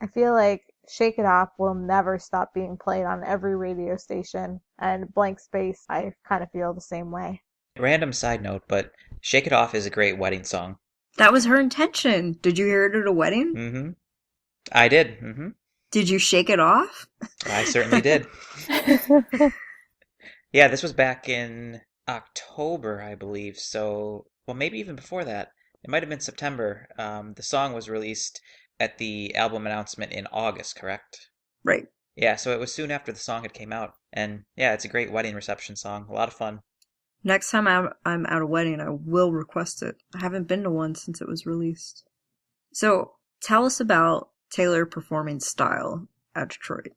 Speaker 2: I feel like Shake It Off will never stop being played on every radio station, and Blank Space, I kind of feel the same way.
Speaker 4: Random side note, but Shake It Off is a great wedding song.
Speaker 3: That was her intention. Did you hear it at a wedding?
Speaker 4: Mm-hmm. I did. Mm-hmm.
Speaker 3: Did you shake it off?
Speaker 4: I certainly did. Yeah, this was back in October, I believe. So, well, maybe even before that. It might have been September. The song was released at the album announcement in August, correct?
Speaker 3: Right.
Speaker 4: Yeah, so it was soon after the song had came out. And yeah, it's a great wedding reception song. A lot of fun.
Speaker 3: Next time I'm at a wedding, I will request it. I haven't been to one since it was released. So, tell us about Taylor performing Style at Detroit.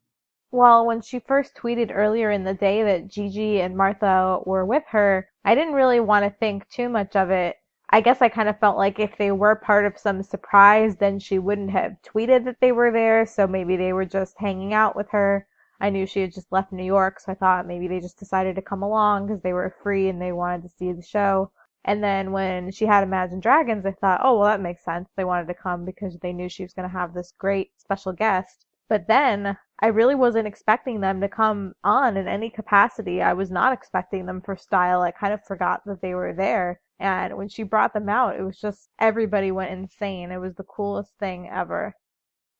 Speaker 2: Well, when she first tweeted earlier in the day that Gigi and Martha were with her, I didn't really want to think too much of it. I guess I kind of felt like if they were part of some surprise, then she wouldn't have tweeted that they were there, so maybe they were just hanging out with her. I knew she had just left New York, so I thought maybe they just decided to come along because they were free and they wanted to see the show. And then when she had Imagine Dragons, I thought, oh, well, that makes sense. They wanted to come because they knew she was going to have this great special guest. But then I really wasn't expecting them to come on in any capacity. I was not expecting them for Style. I kind of forgot that they were there. And when she brought them out, it was just everybody went insane. It was the coolest thing ever.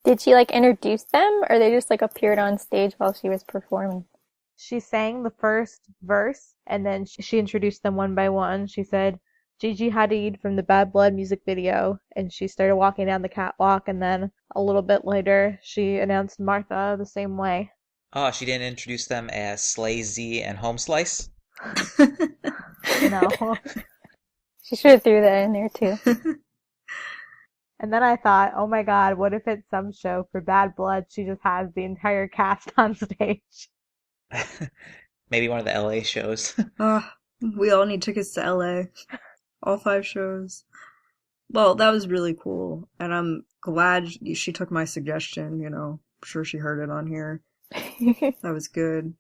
Speaker 5: Did she introduce them, or they just appeared on stage while she was performing?
Speaker 2: She sang the first verse, and then she introduced them one by one. She said, Gigi Hadid from the Bad Blood music video, and she started walking down the catwalk, and then a little bit later, she announced Martha the same way.
Speaker 4: Oh, she didn't introduce them as Slay Z and Home Slice?
Speaker 2: No.
Speaker 5: She should have threw that in there, too.
Speaker 2: And then I thought, oh my god, what if it's some show for Bad Blood? She just has the entire cast on stage.
Speaker 4: Maybe one of the LA shows.
Speaker 3: We all need tickets to LA. All 5 shows. Well, that was really cool, and I'm glad she took my suggestion, I'm sure she heard it on here. That was good.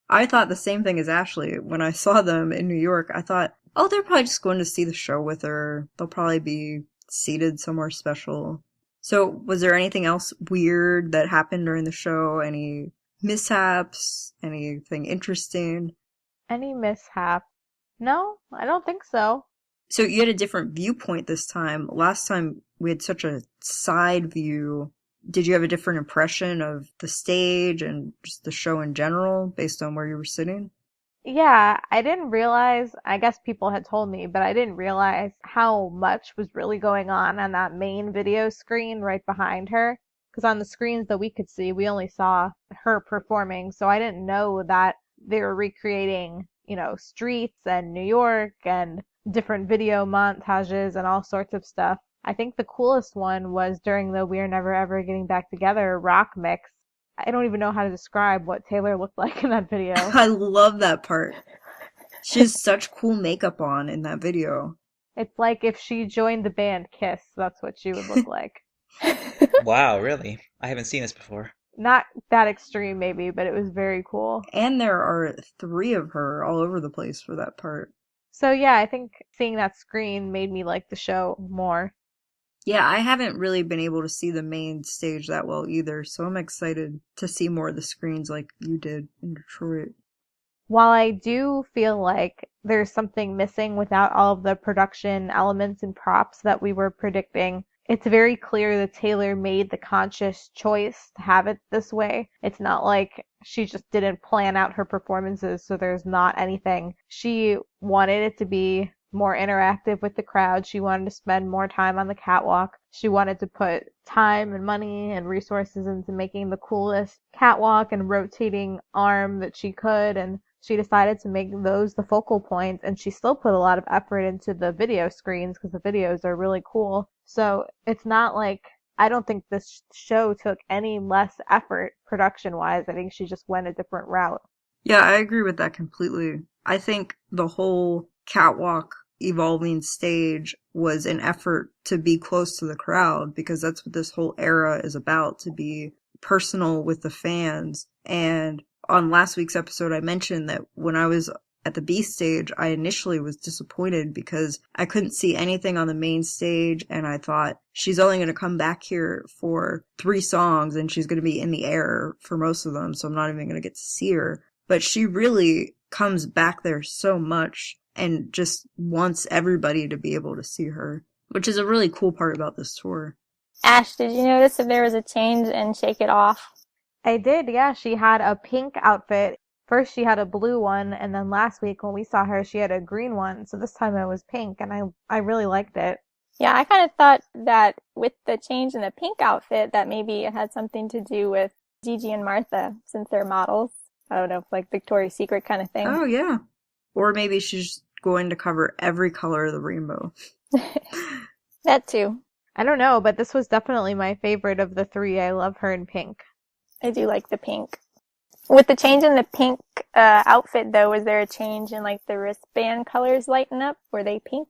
Speaker 3: I thought the same thing as Ashley. When I saw them in New York, I thought, oh, they're probably just going to see the show with her. They'll probably be seated somewhere special. So, was there anything else weird that happened during the show? Any mishaps? Anything interesting?
Speaker 2: Any mishap? No, I don't think so.
Speaker 3: So you had a different viewpoint this time. Last time we had such a side view. Did you have a different impression of the stage and just the show in general based on where you were sitting?
Speaker 2: Yeah, I didn't realize, I guess people had told me, but I didn't realize how much was really going on that main video screen right behind her. Because on the screens that we could see, we only saw her performing, so I didn't know that they were recreating, streets and New York and different video montages and all sorts of stuff. I think the coolest one was during the We're Never Ever Getting Back Together rock mix. I don't even know how to describe what Taylor looked like in that video.
Speaker 3: I love that part. She has such cool makeup on in that video.
Speaker 2: It's like if she joined the band Kiss, that's what she would look like.
Speaker 4: Wow, really? I haven't seen this before.
Speaker 2: Not that extreme, maybe, but it was very cool.
Speaker 3: And there are 3 of her all over the place for that part.
Speaker 2: So yeah, I think seeing that screen made me like the show more.
Speaker 3: Yeah, I haven't really been able to see the main stage that well either, so I'm excited to see more of the screens like you did in Detroit.
Speaker 2: While I do feel like there's something missing without all of the production elements and props that we were predicting, it's very clear that Taylor made the conscious choice to have it this way. It's not like she just didn't plan out her performances, so there's not anything. She wanted it to be more interactive with the crowd. She wanted to spend more time on the catwalk. She wanted to put time and money and resources into making the coolest catwalk and rotating arm that she could, and she decided to make those the focal points, and she still put a lot of effort into the video screens because the videos are really cool. So it's not like, I don't think this show took any less effort production-wise. I think she just went a different route.
Speaker 3: Yeah, I agree with that completely. I think the whole catwalk evolving stage was an effort to be close to the crowd because that's what this whole era is about, to be personal with the fans. And on last week's episode, I mentioned that when I was at the B stage, I initially was disappointed because I couldn't see anything on the main stage, and I thought, she's only going to come back here for 3 songs, and she's going to be in the air for most of them, so I'm not even going to get to see her. But she really comes back there so much and just wants everybody to be able to see her, which is a really cool part about this tour.
Speaker 5: Ash, did you notice if there was a change in Shake It Off?
Speaker 2: I did, yeah. She had a pink outfit. First she had a blue one, and then last week when we saw her, she had a green one. So this time it was pink, and I really liked it.
Speaker 5: Yeah, I kind of thought that with the change in the pink outfit, that maybe it had something to do with Gigi and Martha, since they're models. I don't know, like Victoria's Secret kind of thing.
Speaker 3: Oh, yeah. Or maybe she's going to cover every color of the rainbow.
Speaker 5: That too.
Speaker 2: I don't know, but this was definitely my favorite of the 3. I love her in pink.
Speaker 5: I do like the pink. With the change in the pink outfit, though, was there a change in like the wristband colors lighten up? Were they pink?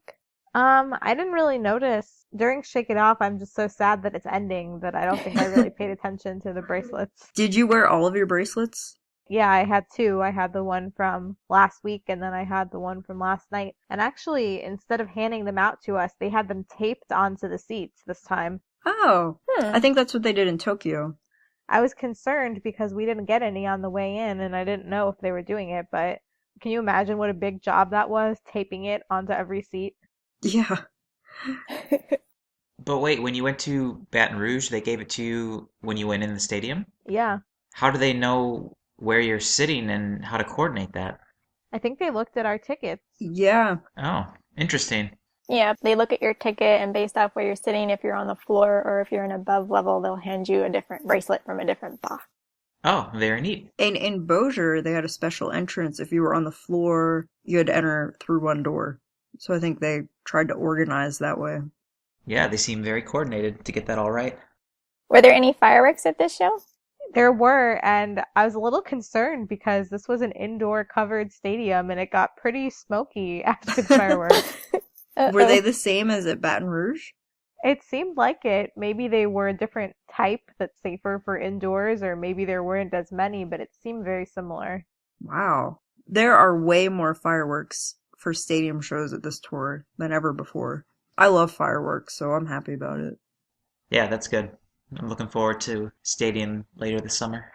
Speaker 2: I didn't really notice. During Shake It Off, I'm just so sad that it's ending that I don't think I really paid attention to the bracelets.
Speaker 3: Did you wear all of your bracelets?
Speaker 2: Yeah, I had 2. I had the one from last week, and then I had the one from last night. And actually, instead of handing them out to us, they had them taped onto the seats this time.
Speaker 3: Oh, I think that's what they did in Tokyo.
Speaker 2: I was concerned because we didn't get any on the way in, and I didn't know if they were doing it, but can you imagine what a big job that was, taping it onto every seat?
Speaker 3: Yeah.
Speaker 4: But wait, when you went to Baton Rouge, they gave it to you when you went in the stadium?
Speaker 2: Yeah.
Speaker 4: How do they know where you're sitting and how to coordinate that?
Speaker 2: I think they looked at our tickets.
Speaker 3: Yeah.
Speaker 4: Oh, interesting.
Speaker 5: Yeah, they look at your ticket, and based off where you're sitting, if you're on the floor or if you're in above level, they'll hand you a different bracelet from a different box.
Speaker 4: Oh, very neat.
Speaker 3: And in Bossier, they had a special entrance. If you were on the floor, you had to enter through one door. So I think they tried to organize that way.
Speaker 4: Yeah, they seem very coordinated to get that all right.
Speaker 5: Were there any fireworks at this show?
Speaker 2: There were, and I was a little concerned because this was an indoor covered stadium and it got pretty smoky after the fireworks.
Speaker 3: Were they the same as at Baton Rouge?
Speaker 2: It seemed like it. Maybe they were a different type that's safer for indoors, or maybe there weren't as many, but it seemed very similar.
Speaker 3: Wow. There are way more fireworks for stadium shows at this tour than ever before. I love fireworks, so I'm happy about it.
Speaker 4: Yeah, that's good. I'm looking forward to stadium later this summer.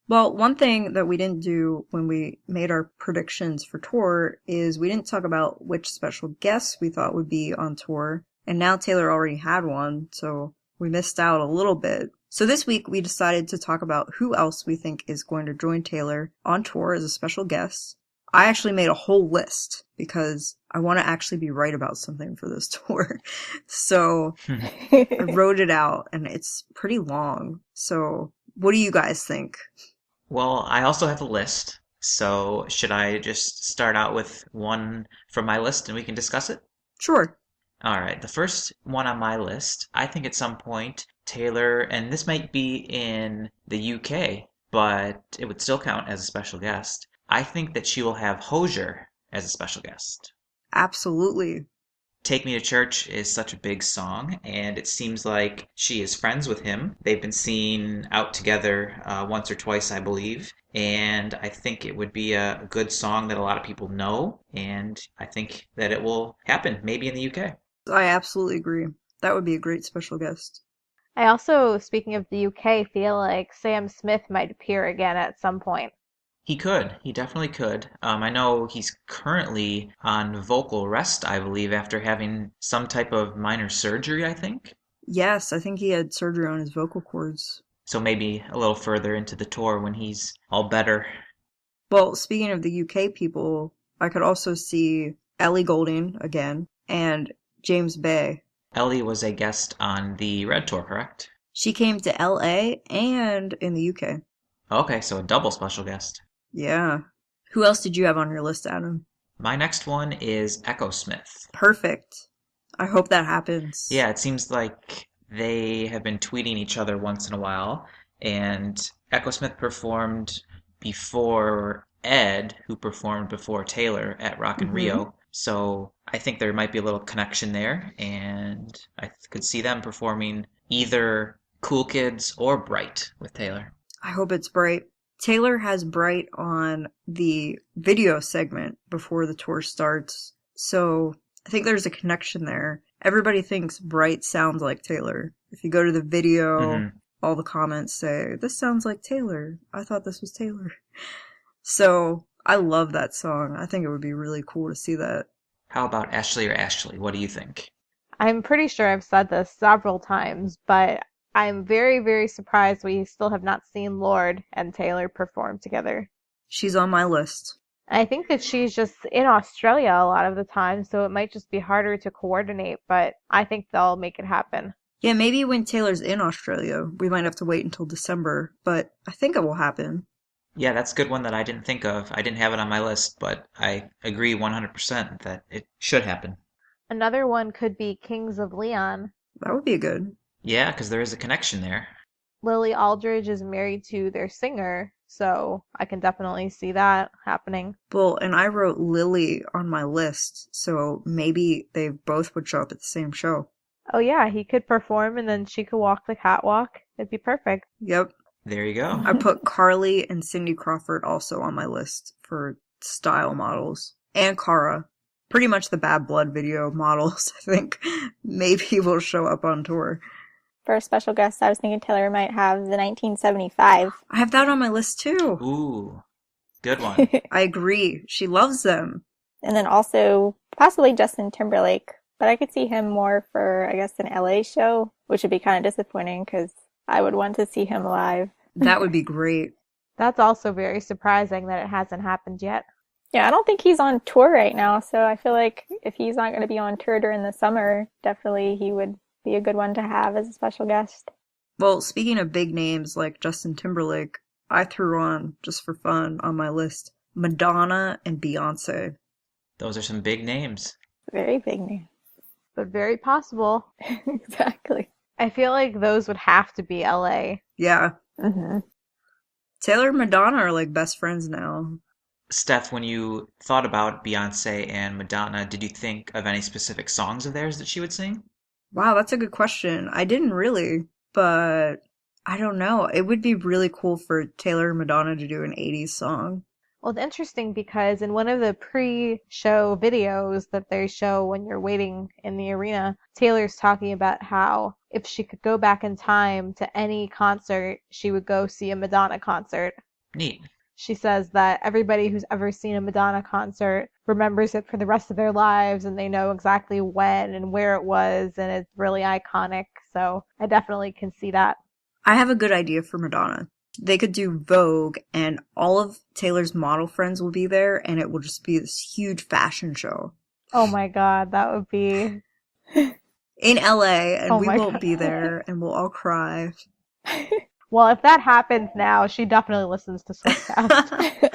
Speaker 3: Well, one thing that we didn't do when we made our predictions for tour is we didn't talk about which special guests we thought would be on tour. And now Taylor already had one, so we missed out a little bit. So this week we decided to talk about who else we think is going to join Taylor on tour as a special guest. I actually made a whole list because I want to actually be right about something for this tour. So I wrote it out and it's pretty long. So what do you guys think?
Speaker 4: Well, I also have a list. So should I just start out with one from my list and we can discuss it?
Speaker 3: Sure.
Speaker 4: All right, the first one on my list, I think at some point Taylor, and this might be in the UK, but it would still count as a special guest. I think that she will have Hozier as a special guest.
Speaker 3: Absolutely.
Speaker 4: Take Me to Church is such a big song, and it seems like she is friends with him. They've been seen out together once or twice, I believe, and I think it would be a good song that a lot of people know, and I think that it will happen, maybe in the UK.
Speaker 3: I absolutely agree. That would be a great special guest.
Speaker 2: I also, speaking of the UK, feel like Sam Smith might appear again at some point.
Speaker 4: He could. He definitely could. I know he's currently on vocal rest, I believe, after having some type of minor surgery, I think.
Speaker 3: Yes, I think he had surgery on his vocal cords.
Speaker 4: So maybe a little further into the tour when he's all better.
Speaker 3: Well, speaking of the UK people, I could also see Ellie Goulding again and James Bay.
Speaker 4: Ellie was a guest on the Red Tour, correct?
Speaker 3: She came to LA and in the UK.
Speaker 4: Okay, so a double special guest.
Speaker 3: Yeah. Who else did you have on your list, Adam?
Speaker 4: My next one is Echo Smith.
Speaker 3: Perfect. I hope that happens.
Speaker 4: Yeah, it seems like they have been tweeting each other once in a while, and Echo Smith performed before Ed, who performed before Taylor at Rock in Rio. So I think there might be a little connection there, and I could see them performing either Cool Kids or Bright with Taylor.
Speaker 3: I hope it's Bright. Taylor has Bright on the video segment before the tour starts, so I think there's a connection there. Everybody thinks Bright sounds like Taylor. If you go to the video, all the comments say, "This sounds like Taylor. I thought this was Taylor." So I love that song. I think it would be really cool to see that.
Speaker 4: How about Ashley or Ashley? What do you think?
Speaker 2: I'm pretty sure I've said this several times, but I'm very, very surprised we still have not seen Lorde and Taylor perform together.
Speaker 3: She's on my list.
Speaker 2: I think that she's just in Australia a lot of the time, so it might just be harder to coordinate, but I think they'll make it happen.
Speaker 3: Yeah, maybe when Taylor's in Australia, we might have to wait until December, but I think it will happen.
Speaker 4: Yeah, that's a good one that I didn't think of. I didn't have it on my list, but I agree 100% that it should happen.
Speaker 2: Another one could be Kings of Leon.
Speaker 3: That would be good.
Speaker 4: Yeah, because there is a connection there.
Speaker 2: Lily Aldridge is married to their singer, so I can definitely see that happening.
Speaker 3: Well, and I wrote Lily on my list, so maybe they both would show up at the same show.
Speaker 2: Oh yeah, he could perform and then she could walk the catwalk. It'd be perfect.
Speaker 3: Yep.
Speaker 4: There you go.
Speaker 3: I put Carly and Cindy Crawford also on my list for style models. And Cara. Pretty much the Bad Blood video models, I think, maybe will show up on tour.
Speaker 5: For a special guest, I was thinking Taylor might have the 1975.
Speaker 3: I have that on my list too.
Speaker 4: Ooh, good one.
Speaker 3: I agree. She loves them.
Speaker 5: And then also possibly Justin Timberlake. But I could see him more for, I guess, an LA show, which would be kind of disappointing because I would want to see him live.
Speaker 3: That would be great.
Speaker 2: That's also very surprising that it hasn't happened yet.
Speaker 5: Yeah, I don't think he's on tour right now, so I feel like if he's not going to be on tour during the summer, definitely he would be a good one to have as a special guest.
Speaker 3: Well, speaking of big names like Justin Timberlake, I threw on, just for fun, on my list, Madonna and Beyonce.
Speaker 4: Those are some big names.
Speaker 5: Very big name.
Speaker 2: But very possible.
Speaker 5: Exactly.
Speaker 2: I feel like those would have to be LA.
Speaker 3: Yeah.
Speaker 5: Mm-hmm.
Speaker 3: Taylor and Madonna are like best friends now.
Speaker 4: Steph, when you thought about Beyonce and Madonna, did you think of any specific songs of theirs that she would sing?
Speaker 3: Wow, that's a good question. I didn't really, but I don't know. It would be really cool for Taylor and Madonna to do an 80s song.
Speaker 2: Well, it's interesting because in one of the pre-show videos that they show when you're waiting in the arena, Taylor's talking about how if she could go back in time to any concert, she would go see a Madonna concert.
Speaker 4: Neat.
Speaker 2: She says that everybody who's ever seen a Madonna concert remembers it for the rest of their lives and they know exactly when and where it was and it's really iconic. So I definitely can see that.
Speaker 3: I have a good idea for Madonna. They could do Vogue and all of Taylor's model friends will be there and it will just be this huge fashion show.
Speaker 2: Oh my God, that would be...
Speaker 3: In LA, and
Speaker 2: Oh
Speaker 3: we
Speaker 2: my
Speaker 3: won't
Speaker 2: God.
Speaker 3: be there and we'll all cry.
Speaker 2: Well, if that happens now, she definitely listens to Swiftcast.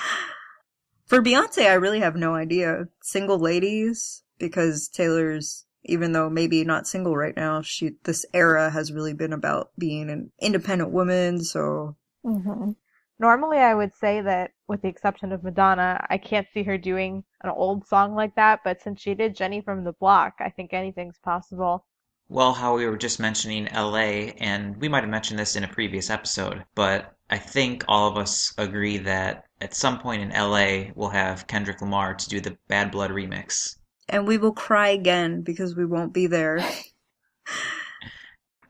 Speaker 3: For Beyonce, I really have no idea. Single ladies, because Taylor's, even though maybe not single right now, this era has really been about being an independent woman, so...
Speaker 2: Mm-hmm. Normally, I would say that, with the exception of Madonna, I can't see her doing an old song like that, but since she did Jenny from the Block, I think anything's possible.
Speaker 4: Well, how we were just mentioning LA, and we might have mentioned this in a previous episode, but I think all of us agree that at some point in LA, we'll have Kendrick Lamar to do the Bad Blood remix.
Speaker 3: And we will cry again because we won't be there.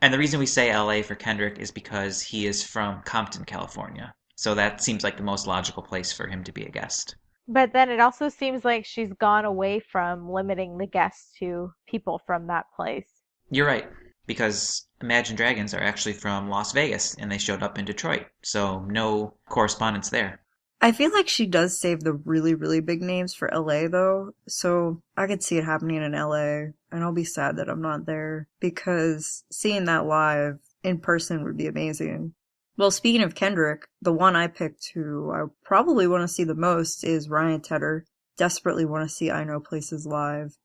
Speaker 4: And the reason we say LA for Kendrick is because he is from Compton, California. So that seems like the most logical place for him to be a guest.
Speaker 2: But then it also seems like she's gone away from limiting the guests to people from that place.
Speaker 4: You're right, because Imagine Dragons are actually from Las Vegas, and they showed up in Detroit, so no correspondence there.
Speaker 3: I feel like she does save the really, really big names for LA, though, so I could see it happening in LA, and I'll be sad that I'm not there, because seeing that live in person would be amazing. Well, speaking of Kendrick, the one I picked who I probably want to see the most is Ryan Tedder. Desperately want to see I Know Places live.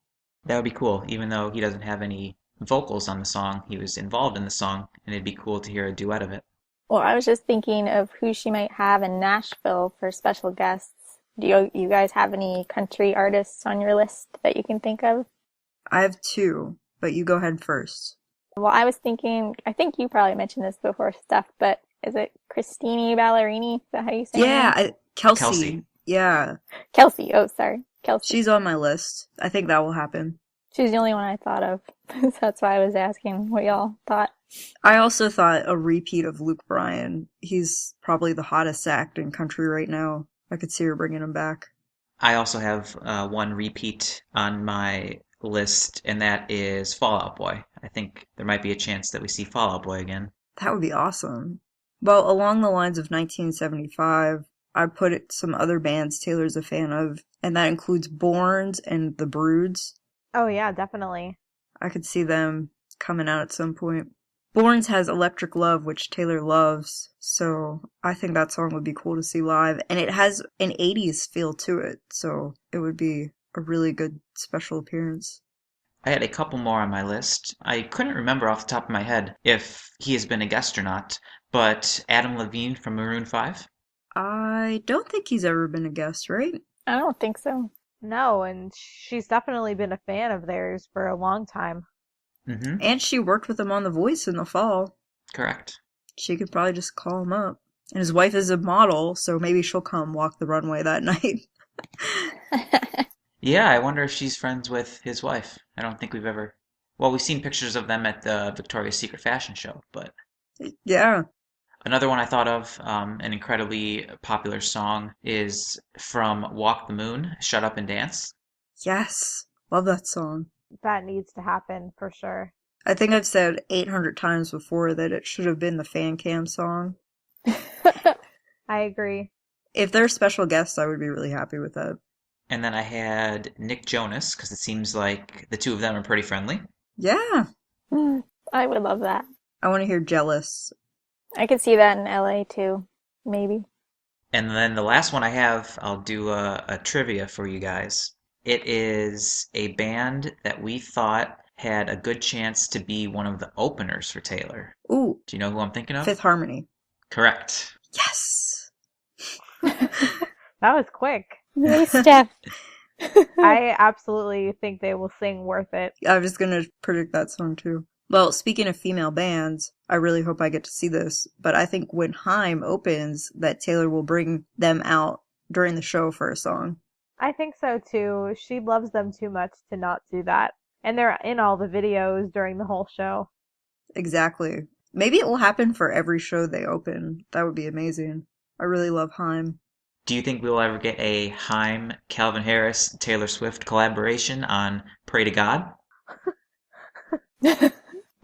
Speaker 4: That would be cool, even though he doesn't have any vocals on the song. He was involved in the song, and it'd be cool to hear a duet of it.
Speaker 5: Well, I was just thinking of who she might have in Nashville for special guests. Do you guys have any country artists on your list that you can think of?
Speaker 3: I have two, but you go ahead first.
Speaker 5: Well, I was thinking, I think you probably mentioned this before, Steph, but is it Christine Ballerini? Is that how you say
Speaker 3: Yeah,
Speaker 5: her name?
Speaker 3: Kelsey. Yeah,
Speaker 5: Kelsey. Oh, sorry. Kelsey.
Speaker 3: she's on my list. I think that will happen.
Speaker 5: She's the only one I thought of. So that's why I was asking what y'all thought.
Speaker 3: I also thought a repeat of Luke Bryan. He's probably the hottest act in country right now. I could see her bringing him back.
Speaker 4: I also have one repeat on my list, and that is Fall Out Boy. I think there might be a chance that we see Fall Out Boy again.
Speaker 3: That would be awesome. Well, along the lines of 1975, I put it some other bands Taylor's a fan of, and that includes Borns and The Broods.
Speaker 2: Oh yeah, definitely.
Speaker 3: I could see them coming out at some point. Borns has Electric Love, which Taylor loves, so I think that song would be cool to see live. And it has an 80s feel to it, so it would be a really good special appearance.
Speaker 4: I had a couple more on my list. I couldn't remember off the top of my head if he has been a guest or not, but Adam Levine from Maroon 5?
Speaker 3: I don't think he's ever been a guest, right?
Speaker 5: I don't think so.
Speaker 2: No, and she's definitely been a fan of theirs for a long time.
Speaker 4: Mm-hmm.
Speaker 3: And she worked with him on The Voice in the fall.
Speaker 4: Correct.
Speaker 3: She could probably just call him up. And his wife is a model, so maybe she'll come walk the runway that night.
Speaker 4: Yeah, I wonder if she's friends with his wife. I don't think we've ever... Well, we've seen pictures of them at the Victoria's Secret fashion show, but...
Speaker 3: Yeah.
Speaker 4: Another one I thought of, an incredibly popular song, is from Walk the Moon, Shut Up and Dance.
Speaker 3: Yes. Love that song.
Speaker 2: That needs to happen for sure.
Speaker 3: I think I've said 800 times before that it should have been the fan cam song.
Speaker 2: I agree.
Speaker 3: If they're special guests, I would be really happy with that.
Speaker 4: And then I had Nick Jonas, because it seems like the two of them are pretty friendly.
Speaker 3: Yeah.
Speaker 5: I would love that.
Speaker 3: I want to hear Jealous.
Speaker 5: I could see that in LA too, maybe.
Speaker 4: And then the last one I have, I'll do a trivia for you guys. It is a band that we thought had a good chance to be one of the openers for Taylor.
Speaker 3: Ooh,
Speaker 4: Do you know who I'm thinking of?
Speaker 3: Fifth Harmony.
Speaker 4: Correct.
Speaker 3: Yes.
Speaker 2: That was quick.
Speaker 5: Yay, Steph.
Speaker 2: I absolutely think they will sing Worth It.
Speaker 3: I was gonna predict that song too. Well, speaking of female bands, I really hope I get to see this, but I think when Haim opens, that Taylor will bring them out during the show for a song.
Speaker 2: I think so too. She loves them too much to not do that. And they're in all the videos during the whole show.
Speaker 3: Exactly. Maybe it will happen for every show they open. That would be amazing. I really love Haim.
Speaker 4: Do you think we will ever get a Haim, Calvin Harris, Taylor Swift collaboration on Pray to God?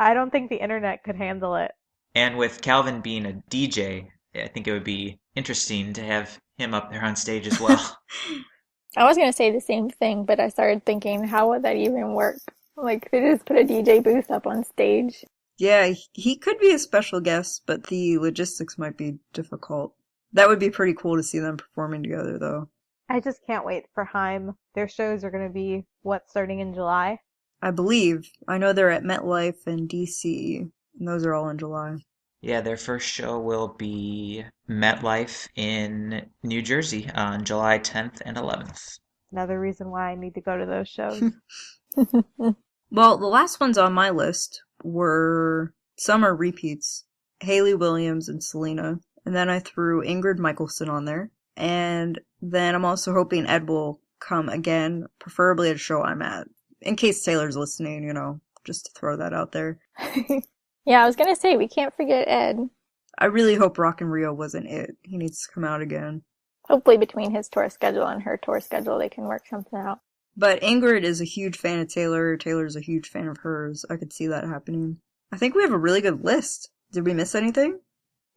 Speaker 2: I don't think the internet could handle it.
Speaker 4: And with Calvin being a DJ, I think it would be interesting to have him up there on stage as well.
Speaker 5: I was going to say the same thing, but I started thinking, how would that even work? Like, they just put a DJ booth up on stage.
Speaker 3: Yeah, he could be a special guest, but the logistics might be difficult. That would be pretty cool to see them performing together, though.
Speaker 2: I just can't wait for Haim. Their shows are going to be, starting in July?
Speaker 3: I believe. I know they're at MetLife and DC, and those are all in July.
Speaker 4: Yeah, their first show will be MetLife in New Jersey on July 10th and 11th.
Speaker 2: Another reason why I need to go to those shows.
Speaker 3: Well, the last ones on my list were summer repeats, Hayley Williams and Selena. And then I threw Ingrid Michaelson on there. And then I'm also hoping Ed will come again, preferably at a show I'm at. In case Taylor's listening, just to throw that out there.
Speaker 5: Yeah, I was going to say, we can't forget Ed.
Speaker 3: I really hope Rock in Rio wasn't it. He needs to come out again.
Speaker 5: Hopefully between his tour schedule and her tour schedule, they can work something out.
Speaker 3: But Ingrid is a huge fan of Taylor. Taylor's a huge fan of hers. I could see that happening. I think we have a really good list. Did we miss anything?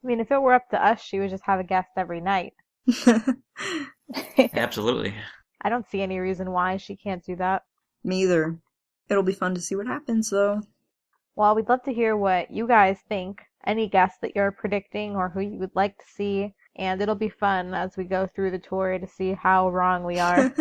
Speaker 2: I mean, if it were up to us, she would just have a guest every night.
Speaker 4: Absolutely.
Speaker 2: I don't see any reason why she can't do that.
Speaker 3: Me either. It'll be fun to see what happens, though.
Speaker 2: Well, we'd love to hear what you guys think, any guests that you're predicting or who you would like to see, and it'll be fun as we go through the tour to see how wrong we are.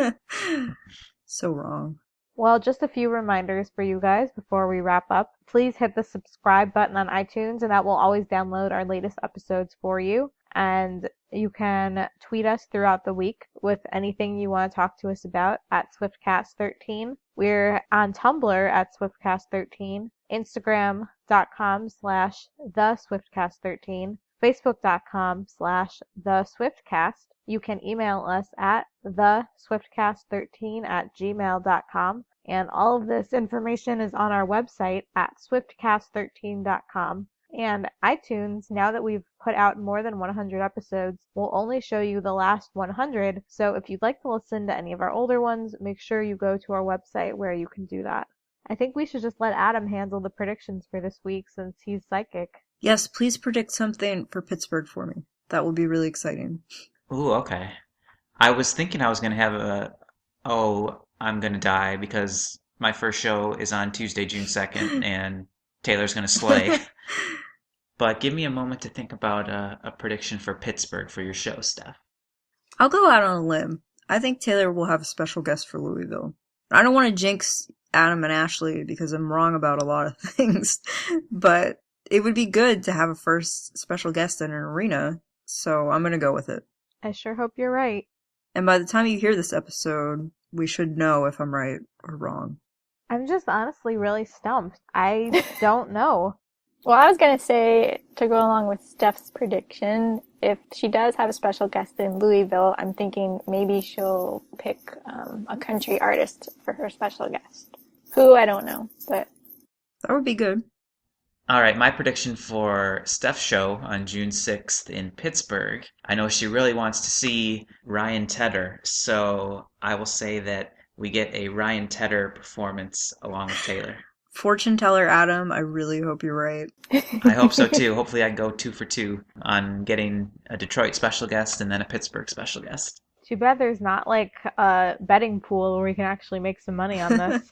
Speaker 3: So wrong.
Speaker 2: Well, just a few reminders for you guys before we wrap up. Please hit the subscribe button on iTunes, and that will always download our latest episodes for you. And you can tweet us throughout the week with anything you want to talk to us about at Swiftcast13. We're on Tumblr at Swiftcast13, Instagram.com/TheSwiftcast13, Facebook.com/TheSwiftcast. You can email us at theswiftcast13@gmail.com. And all of this information is on our website at swiftcast13.com. And iTunes, now that we've put out more than 100 episodes, will only show you the last 100. So if you'd like to listen to any of our older ones, make sure you go to our website where you can do that. I think we should just let Adam handle the predictions for this week since he's psychic.
Speaker 3: Yes, please predict something for Pittsburgh for me. That will be really exciting.
Speaker 4: Ooh, okay. I was thinking I was going to have I'm going to die because my first show is on Tuesday, June 2nd, and Taylor's going to slay. But give me a moment to think about a prediction for Pittsburgh for your show, Steph.
Speaker 3: I'll go out on a limb. I think Taylor will have a special guest for Louisville. I don't want to jinx Adam and Ashley because I'm wrong about a lot of things, but it would be good to have a first special guest in an arena, so I'm going to go with it.
Speaker 2: I sure hope you're right.
Speaker 3: And by the time you hear this episode, we should know if I'm right or wrong.
Speaker 2: I'm just honestly really stumped. I don't know.
Speaker 5: Well, I was going to say, to go along with Steph's prediction, if she does have a special guest in Louisville, I'm thinking maybe she'll pick a country artist for her special guest. Who, I don't know, but...
Speaker 3: That would be good.
Speaker 4: All right, my prediction for Steph's show on June 6th in Pittsburgh, I know she really wants to see Ryan Tedder, so I will say that we get a Ryan Tedder performance along with Taylor.
Speaker 3: Fortune teller Adam, I really hope you're right.
Speaker 4: I hope so too. Hopefully I can go 2 for 2 on getting a Detroit special guest and then a Pittsburgh special guest.
Speaker 2: Too bad there's not like a betting pool where we can actually make some money on this.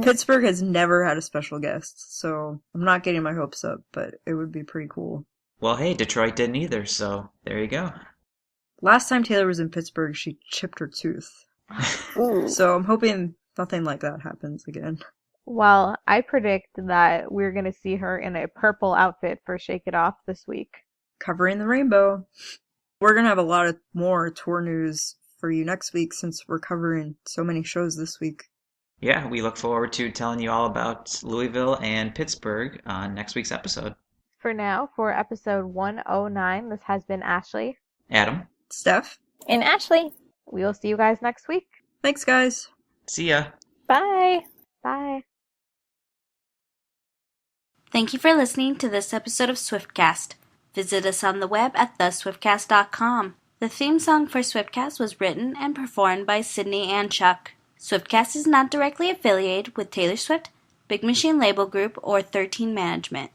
Speaker 3: Pittsburgh has never had a special guest, so I'm not getting my hopes up, but it would be pretty cool.
Speaker 4: Well, hey, Detroit didn't either, so there you go.
Speaker 3: Last time Taylor was in Pittsburgh, she chipped her tooth. So I'm hoping nothing like that happens again.
Speaker 2: Well, I predict that we're going to see her in a purple outfit for Shake It Off this week.
Speaker 3: Covering the rainbow. We're going to have a lot of more tour news for you next week since we're covering so many shows this week.
Speaker 4: Yeah, we look forward to telling you all about Louisville and Pittsburgh on next week's episode.
Speaker 2: For now, for episode 109, this has been Ashley,
Speaker 4: Adam.
Speaker 3: Steph.
Speaker 5: And Ashley.
Speaker 2: We will see you guys next week.
Speaker 3: Thanks, guys.
Speaker 4: See ya.
Speaker 5: Bye.
Speaker 2: Bye.
Speaker 1: Thank you for listening to this episode of Swiftcast. Visit us on the web at theswiftcast.com. The theme song for Swiftcast was written and performed by Sydney and Chuck. Swiftcast is not directly affiliated with Taylor Swift, Big Machine Label Group, or 13 Management.